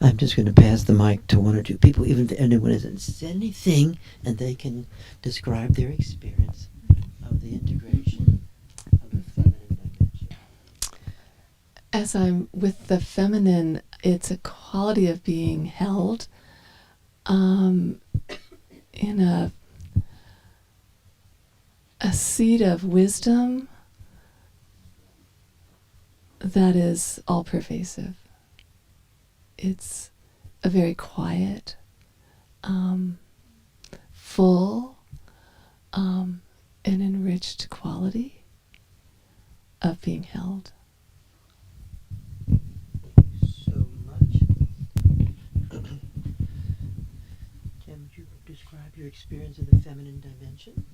I'm just going to pass the mic to one or two people, even if anyone hasn't said anything, and they can describe their experience of the integration of the feminine dimension. As I'm with the feminine, it's a quality of being held in a seat of wisdom that is all pervasive. It's a very quiet, full, and enriched quality of being held. So much. Jen, would you describe your experience of the feminine dimension?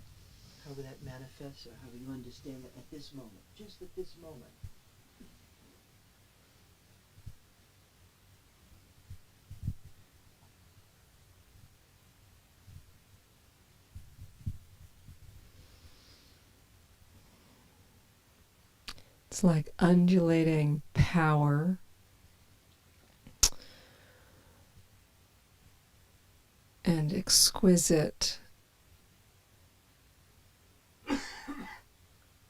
How would that manifest, or how would you understand it at this moment, just at this moment? It's like undulating power. And exquisite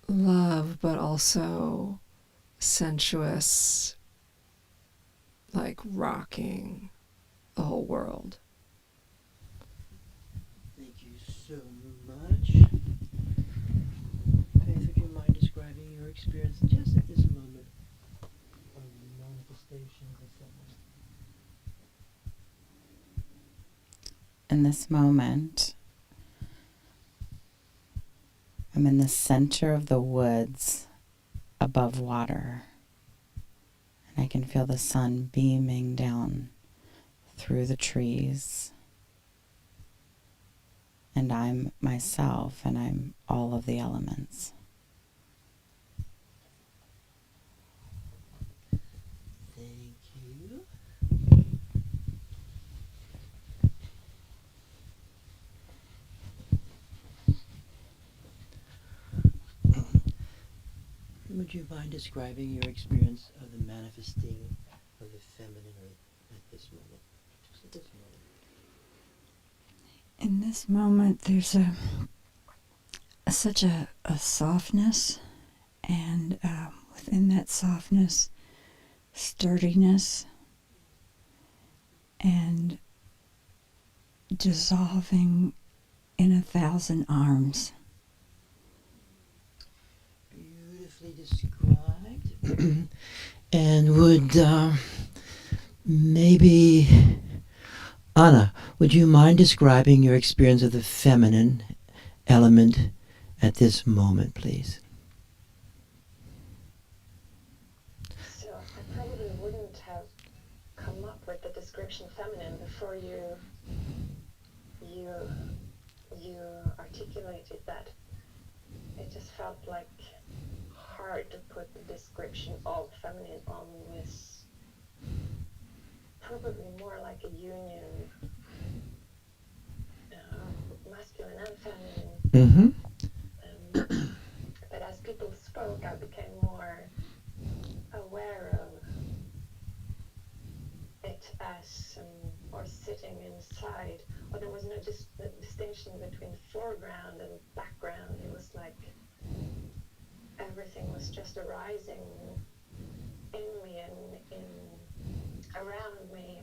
love, but also sensuous, like rocking the whole world. Thank you so much. Faith, would you mind describing your experience just at this moment of the manifestation of the feminine? In this moment, I'm in the center of the woods above water, and I can feel the sun beaming down through the trees. And I'm myself, and I'm all of the elements. Thank you. Would you mind describing your experience of the manifesting of the feminine at this moment? Just at this moment. In this moment, there's such a softness, and within that softness, sturdiness, and dissolving in 1,000 arms. Beautifully described. And would maybe Anna, would you mind describing your experience of the feminine element at this moment, please? So I probably wouldn't have come up with the description feminine before you articulated that. It just felt like hard to put the description of feminine on with probably more like a union, masculine and feminine. Mm-hmm. But as people spoke, I became more aware of it as or sitting inside but there was no distinction between foreground and background. It was like everything was just arising in me and in around me,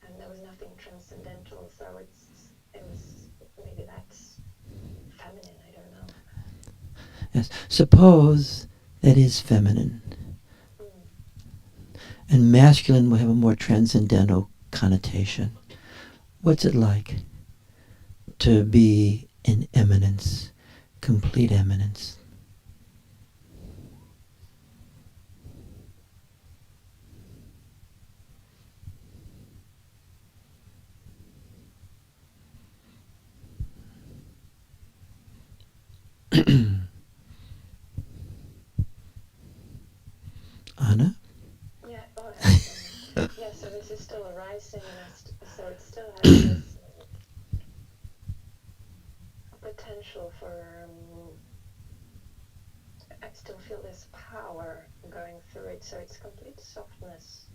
and there was nothing transcendental. So it was maybe that's feminine. I don't know. Yes. Suppose that is feminine. And masculine will have a more transcendental connotation. What's it like to be in eminence, complete eminence? Anna? Yeah, yeah, so this is still arising, and so it still has this potential for, I still feel this power going through it, so it's complete softness.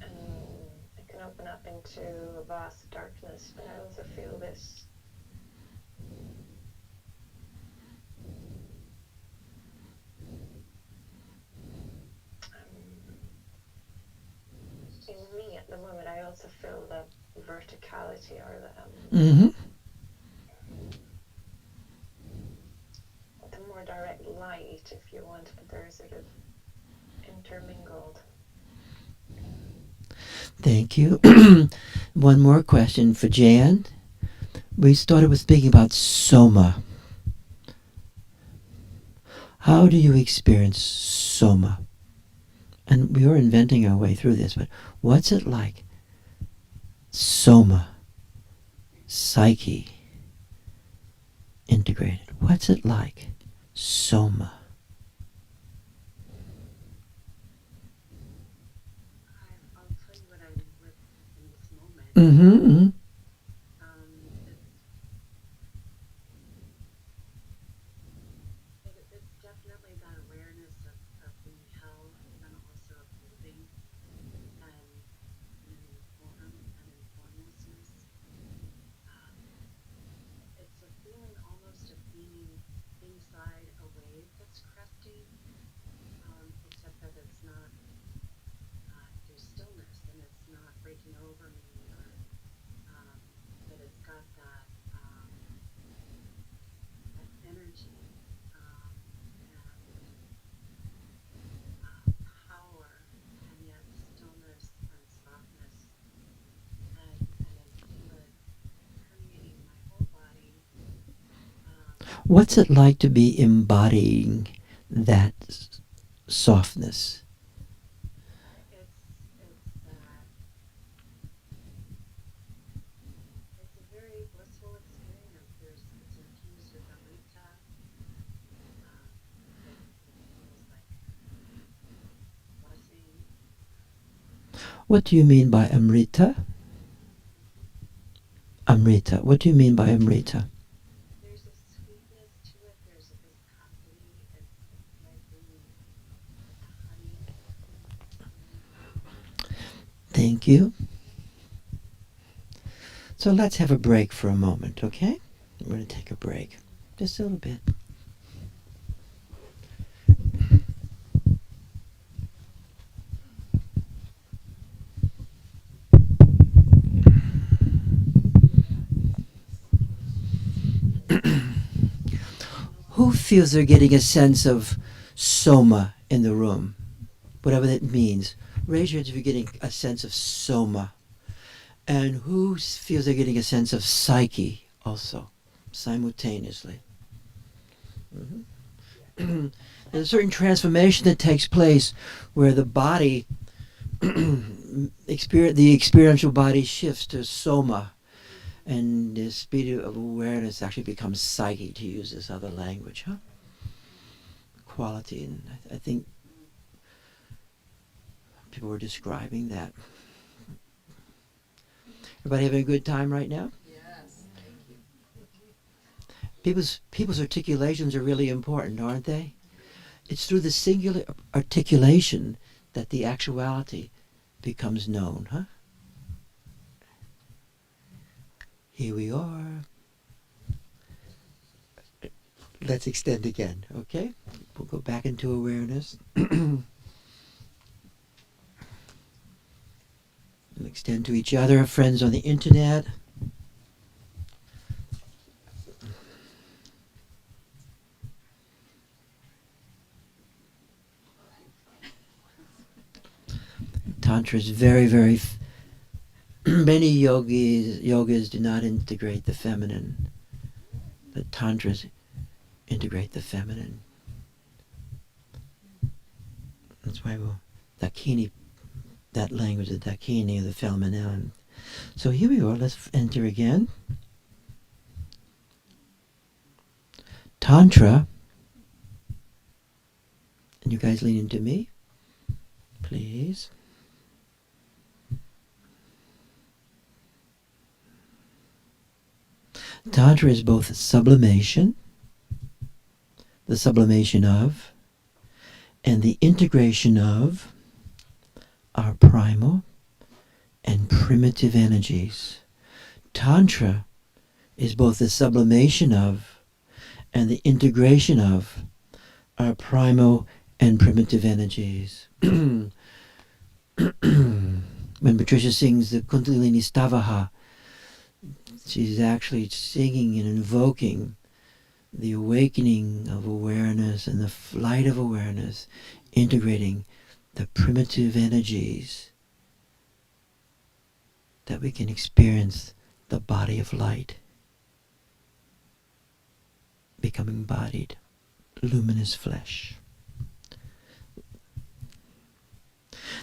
And it can open up into vast darkness, but I also feel this in me at the moment. I also feel the verticality or the more direct light, if you want, but they're sort of intermingled. Thank you. One more question for Jan. We started with speaking about soma. How do you experience soma? And we are inventing our way through this, but what's it like? Soma, psyche, integrated. What's it like? Soma. I'll tell you what I'm with in this moment. Mm-hmm. It's definitely that awareness of being held and also of holding and an inform and informlessness. It's a feeling almost of being inside a wave that's cresting, except that it's not, there's stillness and it's not breaking over me, or but it's got that energy and power, and yet stillness and softness, and I feel it permeating my whole body. What's it like to be embodying that softness? It's a very blissful experience. It's infused with amrita. It feels like blessing. What do you mean by amrita? Amrita. What do you mean by amrita? There's a sweetness to it. There's a viscosity. It's like being like a honey. Thank you. So let's have a break for a moment, okay? We're going to take a break. Just a little bit. Who feels they're getting a sense of soma in the room? Whatever that means. Raise your hand if you're getting a sense of soma. And who feels they're getting a sense of psyche also, simultaneously? Mm-hmm. There's a certain transformation that takes place where the body, the experiential body shifts to soma, and the speed of awareness actually becomes psyche, to use this other language, huh? Quality, and I think people were describing that. Everybody having a good time right now? Yes, thank you. People's articulations are really important, aren't they? It's through the singular articulation that the actuality becomes known, huh? Here we are. Let's extend again, okay? We'll go back into awareness. And extend to each other, friends on the internet. Tantra is very, very... many yogas do not integrate the feminine. The Tantras integrate the feminine. That's why Dakini, that language, the Dakini, the feminine. So here we are, let's enter again. Tantra, and you guys lean into me, please. Tantra is both sublimation, the sublimation of, and the integration of our primal and primitive energies. Tantra is both the sublimation of and the integration of our primal and primitive energies. When Patricia sings the Kundalini Stavaha, she's actually singing and invoking the awakening of awareness and the flight of awareness, integrating the primitive energies that we can experience the body of light, becoming embodied, luminous flesh.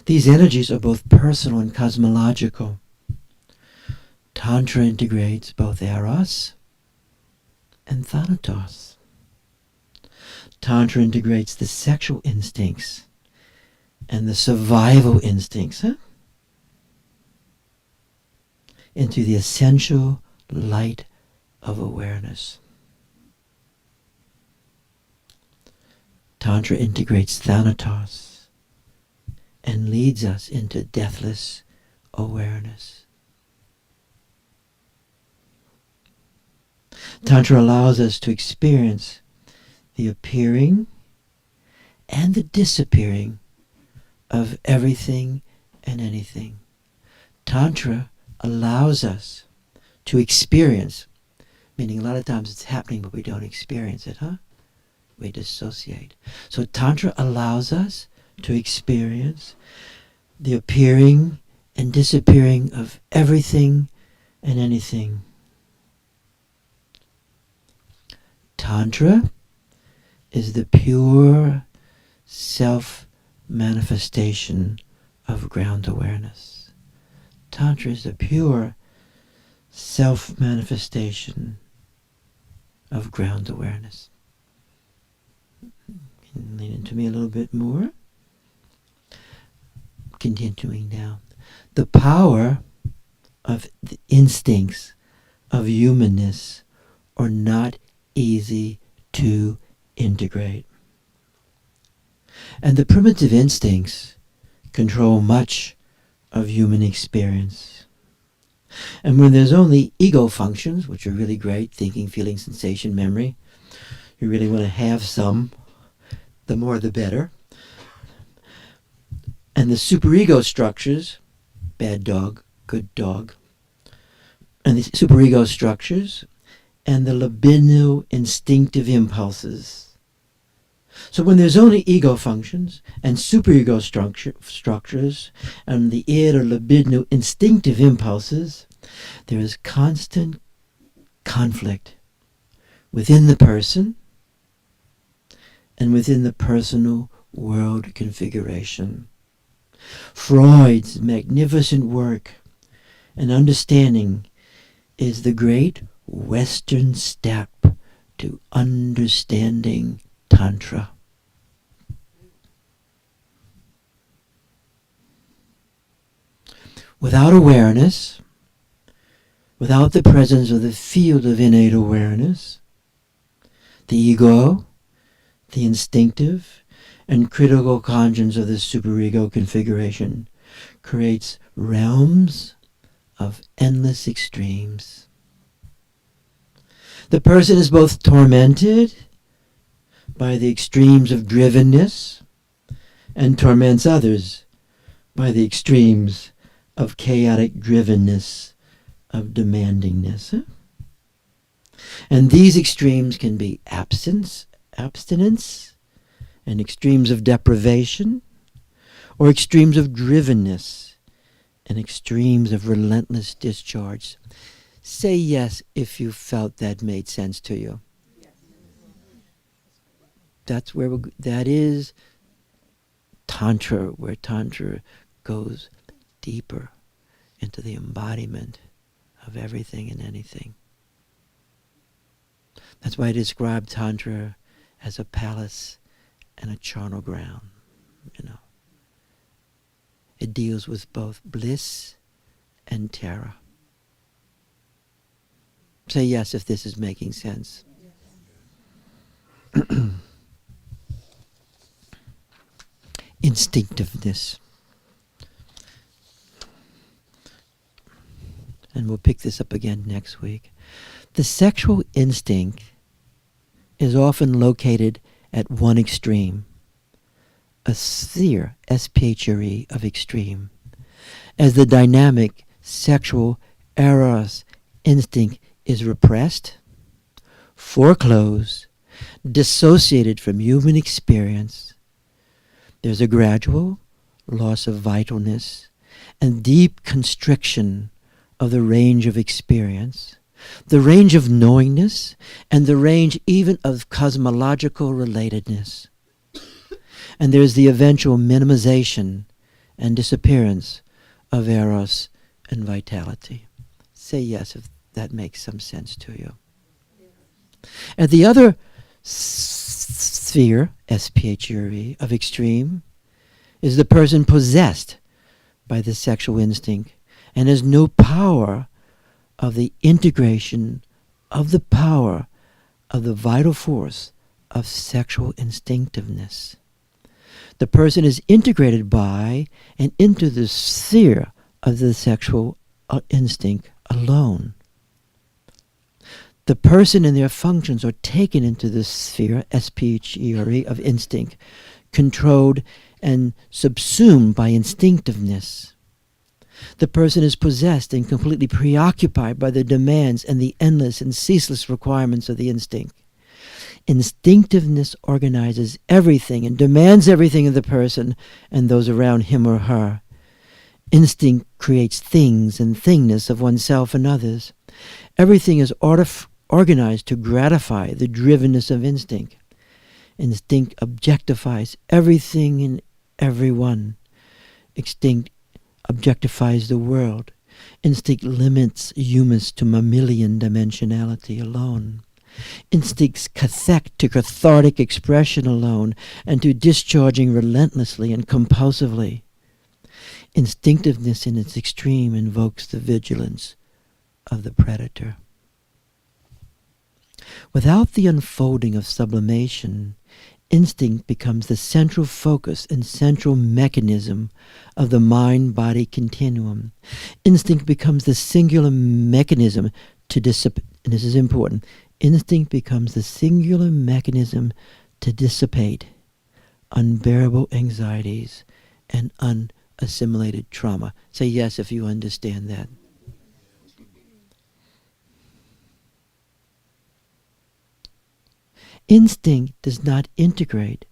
These energies are both personal and cosmological. Tantra integrates both Eros and Thanatos. Tantra integrates the sexual instincts and the survival instincts into the essential light of awareness. Tantra integrates Thanatos and leads us into deathless awareness. Tantra allows us to experience the appearing and the disappearing of everything and anything. Tantra allows us to experience, meaning a lot of times it's happening but we don't experience it, We dissociate. So Tantra allows us to experience the appearing and disappearing of everything and anything. Tantra is the pure self-manifestation of ground awareness. Tantra is the pure self-manifestation of ground awareness. Can you lean into me a little bit more? Continuing down. The power of the instincts of humanness are not easy to integrate. And the primitive instincts control much of human experience. And when there's only ego functions, which are really great, thinking, feeling, sensation, memory, you really want to have some, the more the better. And the superego structures, bad dog, good dog, and the superego structures, and the libidinal instinctive impulses. So when there's only ego functions and superego structures and the id or libidinal instinctive impulses, there is constant conflict within the person and within the personal world configuration. Freud's magnificent work and understanding is the great Western step to understanding Tantra. Without awareness, without the presence of the field of innate awareness, the ego, the instinctive and critical conscience of the superego configuration creates realms of endless extremes. The person is both tormented by the extremes of drivenness and torments others by the extremes of chaotic drivenness, of demandingness. And these extremes can be abstinence, and extremes of deprivation, or extremes of drivenness, and extremes of relentless discharge. Say yes if you felt that made sense to you. That's where that is Tantra, where Tantra goes deeper into the embodiment of everything and anything. That's why I describe Tantra as a palace and a charnel ground, you know. It deals with both bliss and terror. Say yes if this is making sense. Instinctiveness. And we'll pick this up again next week. The sexual instinct is often located at one extreme, a sphere, S-P-H-R-E, of extreme, as the dynamic sexual eros instinct is repressed, foreclosed, dissociated from human experience. There's a gradual loss of vitalness and deep constriction of the range of experience, the range of knowingness, and the range even of cosmological relatedness. And there's the eventual minimization and disappearance of eros and vitality. Say yes if that makes some sense to you. At the other sphere, S-P-H-R-E, of extreme, is the person possessed by the sexual instinct and has no power of the integration of the power of the vital force of sexual instinctiveness. The person is integrated by and into the sphere of the sexual instinct alone. The person and their functions are taken into the sphere, S-P-H-E-R-E, of instinct, controlled and subsumed by instinctiveness. The person is possessed and completely preoccupied by the demands and the endless and ceaseless requirements of the instinct. Instinctiveness organizes everything and demands everything of the person and those around him or her. Instinct creates things and thingness of oneself and others. Everything is organized to gratify the drivenness of instinct. Instinct objectifies everything and everyone. Instinct objectifies the world. Instinct limits humans to mammalian dimensionality alone. Instincts cathect to cathartic expression alone and to discharging relentlessly and compulsively. Instinctiveness in its extreme invokes the vigilance of the predator. Without the unfolding of sublimation, instinct becomes the central focus and central mechanism of the mind-body continuum. Instinct becomes the singular mechanism to dissipate, and this is important, instinct becomes the singular mechanism to dissipate unbearable anxieties and unassimilated trauma. Say yes if you understand that. Instinct does not integrate,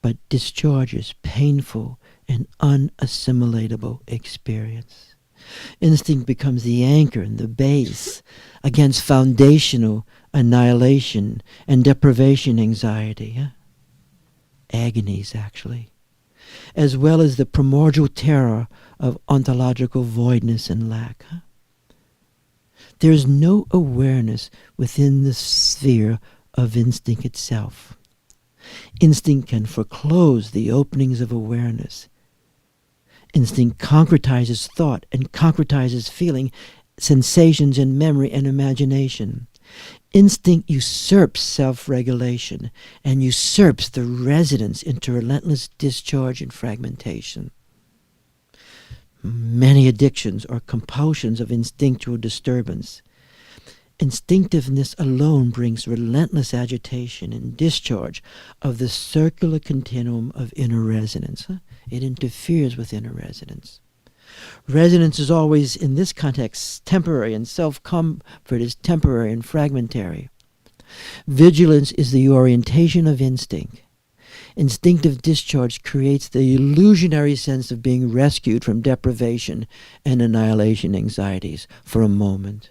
but discharges painful and unassimilatable experience. Instinct becomes the anchor and the base against foundational annihilation and deprivation anxiety, agonies actually, as well as the primordial terror of ontological voidness and lack. There is no awareness within the sphere of instinct itself. Instinct can foreclose the openings of awareness. Instinct concretizes thought and concretizes feeling, sensations and memory and imagination. Instinct usurps self-regulation and usurps the residence into relentless discharge and fragmentation. Many addictions are compulsions of instinctual disturbance. Instinctiveness alone brings relentless agitation and discharge of the circular continuum of inner resonance. It interferes with inner resonance. Resonance is always, in this context, temporary, and self-comfort is temporary and fragmentary. Vigilance is the orientation of instinct. Instinctive discharge creates the illusionary sense of being rescued from deprivation and annihilation anxieties for a moment.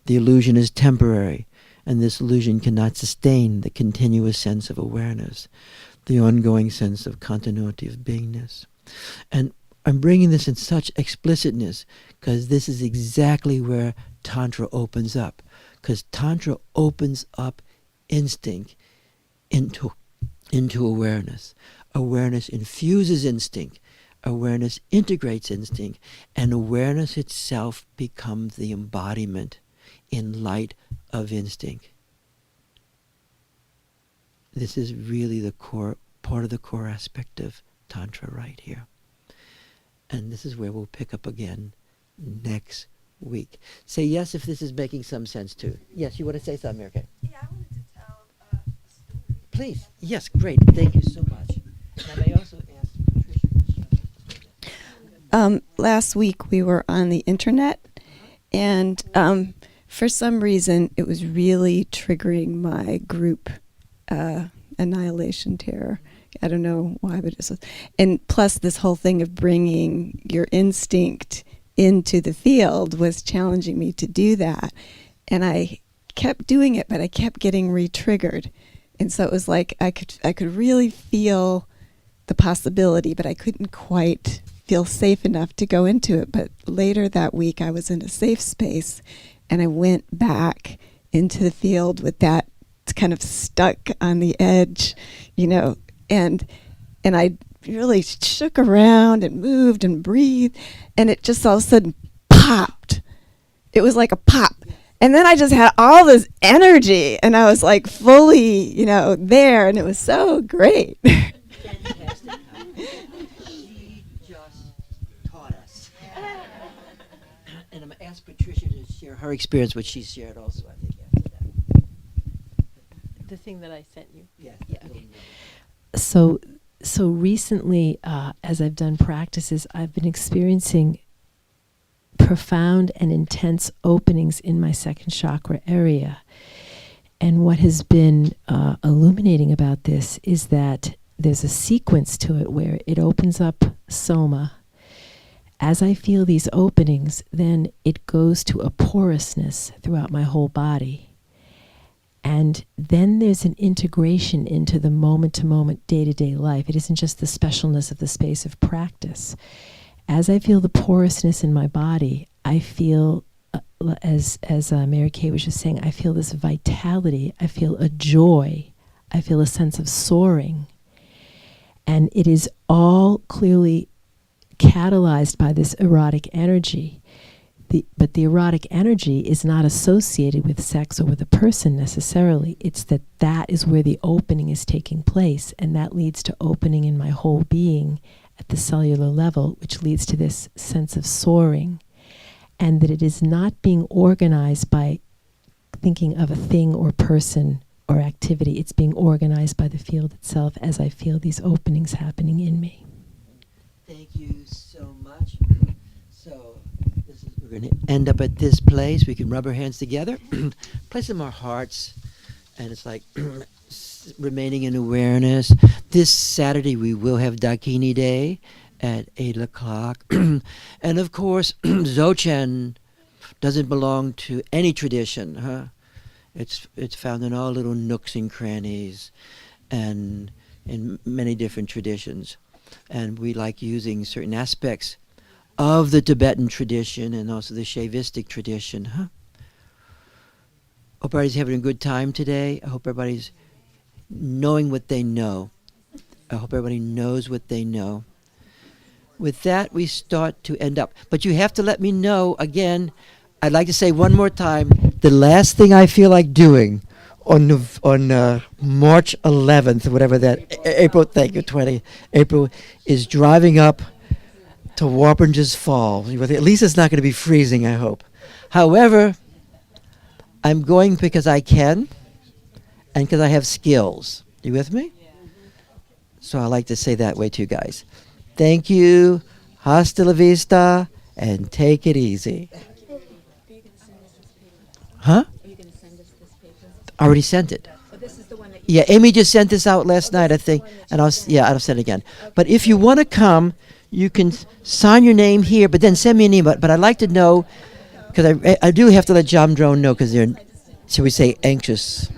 The illusion is temporary, and this illusion cannot sustain the continuous sense of awareness, the ongoing sense of continuity of beingness. And I'm bringing this in such explicitness because this is exactly where Tantra opens up. Because Tantra opens up instinct into awareness. Awareness infuses instinct. Awareness integrates instinct. And awareness itself becomes the embodiment in light of instinct. This is really the core, part of the core aspect of Tantra right here. And this is where we'll pick up again next week. Say yes if this is making some sense too. Yes, you want to say something, okay? Yeah, I wanted to tell a story. Please. Yes, great. Thank you so much. And I may also ask Patricia. Last week we were on the internet, and for some reason it was really triggering my group annihilation terror. I don't know why, but it was, and plus this whole thing of bringing your instinct into the field was challenging me to do that. And I kept doing it, but I kept getting re-triggered. And so it was like I could really feel the possibility, but I couldn't quite feel safe enough to go into it. But later that week I was in a safe space, and I went back into the field with that kind of stuck on the edge, and I really shook around and moved and breathed, and it just all of a sudden popped. It was like a pop. And then I just had all this energy, and I was like fully, there, and it was so great. Fantastic. She just taught us. And I'm going to ask Patricia to share her experience, which she shared also, I think, after that. The thing that I sent you. Yeah. Okay. So recently, as I've done practices, I've been experiencing profound and intense openings in my second chakra area. And what has been illuminating about this is that there's a sequence to it where it opens up soma. As I feel these openings, then it goes to a porousness throughout my whole body. And then there's an integration into the moment-to-moment, day-to-day life. It isn't just the specialness of the space of practice. As I feel the porousness in my body, I feel, as Mary Kay was just saying, I feel this vitality. I feel a joy. I feel a sense of soaring. And it is all clearly catalyzed by this erotic energy. But the erotic energy is not associated with sex or with a person necessarily. It's that is where the opening is taking place, and that leads to opening in my whole being at the cellular level, which leads to this sense of soaring, and that it is not being organized by thinking of a thing or person or activity. It's being organized by the field itself as I feel these openings happening in me. Thank you so much. So we're going to end up at this place. We can rub our hands together, place them in our hearts, and it's like remaining in awareness. This Saturday we will have Dakini Day at 8 o'clock. And of course, Dzogchen doesn't belong to any tradition. Huh? It's found in all little nooks and crannies and in many different traditions. And we like using certain aspects of the Tibetan tradition and also the Shaivistic tradition. Huh? Hope everybody's having a good time today. I hope everybody's knowing what they know. I hope everybody knows what they know. With that, we start to end up. But you have to let me know, again, I'd like to say one more time, the last thing I feel like doing on March 11th, whatever that, April, thank you, 20, April, is driving up to Warpinger's Fall. At least it's not going to be freezing, I hope. However, I'm going because I can and because I have skills. You with me? So I like to say that way too, guys. Thank you. Hasta la vista. And take it easy. Huh? Are you going to send us this paper? I already sent it. Oh, this is the one that Yeah, Amy just sent this out last night, I think, and I'll send it again. But if you want to come, you can sign your name here, but then send me an email. But I'd like to know, because I do have to let John Drone know, because they're, shall we say, anxious.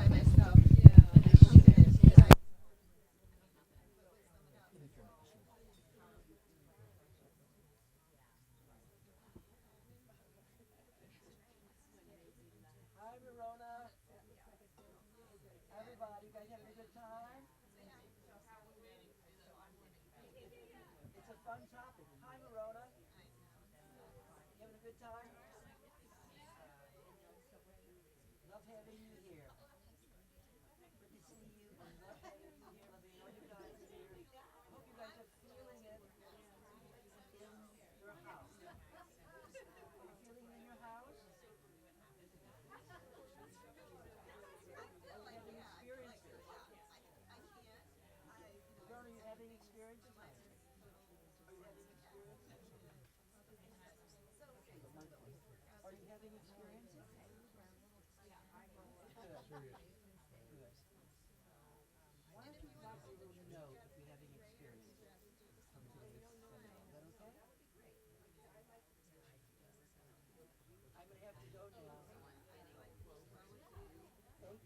Thank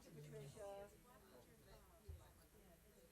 you, Patricia.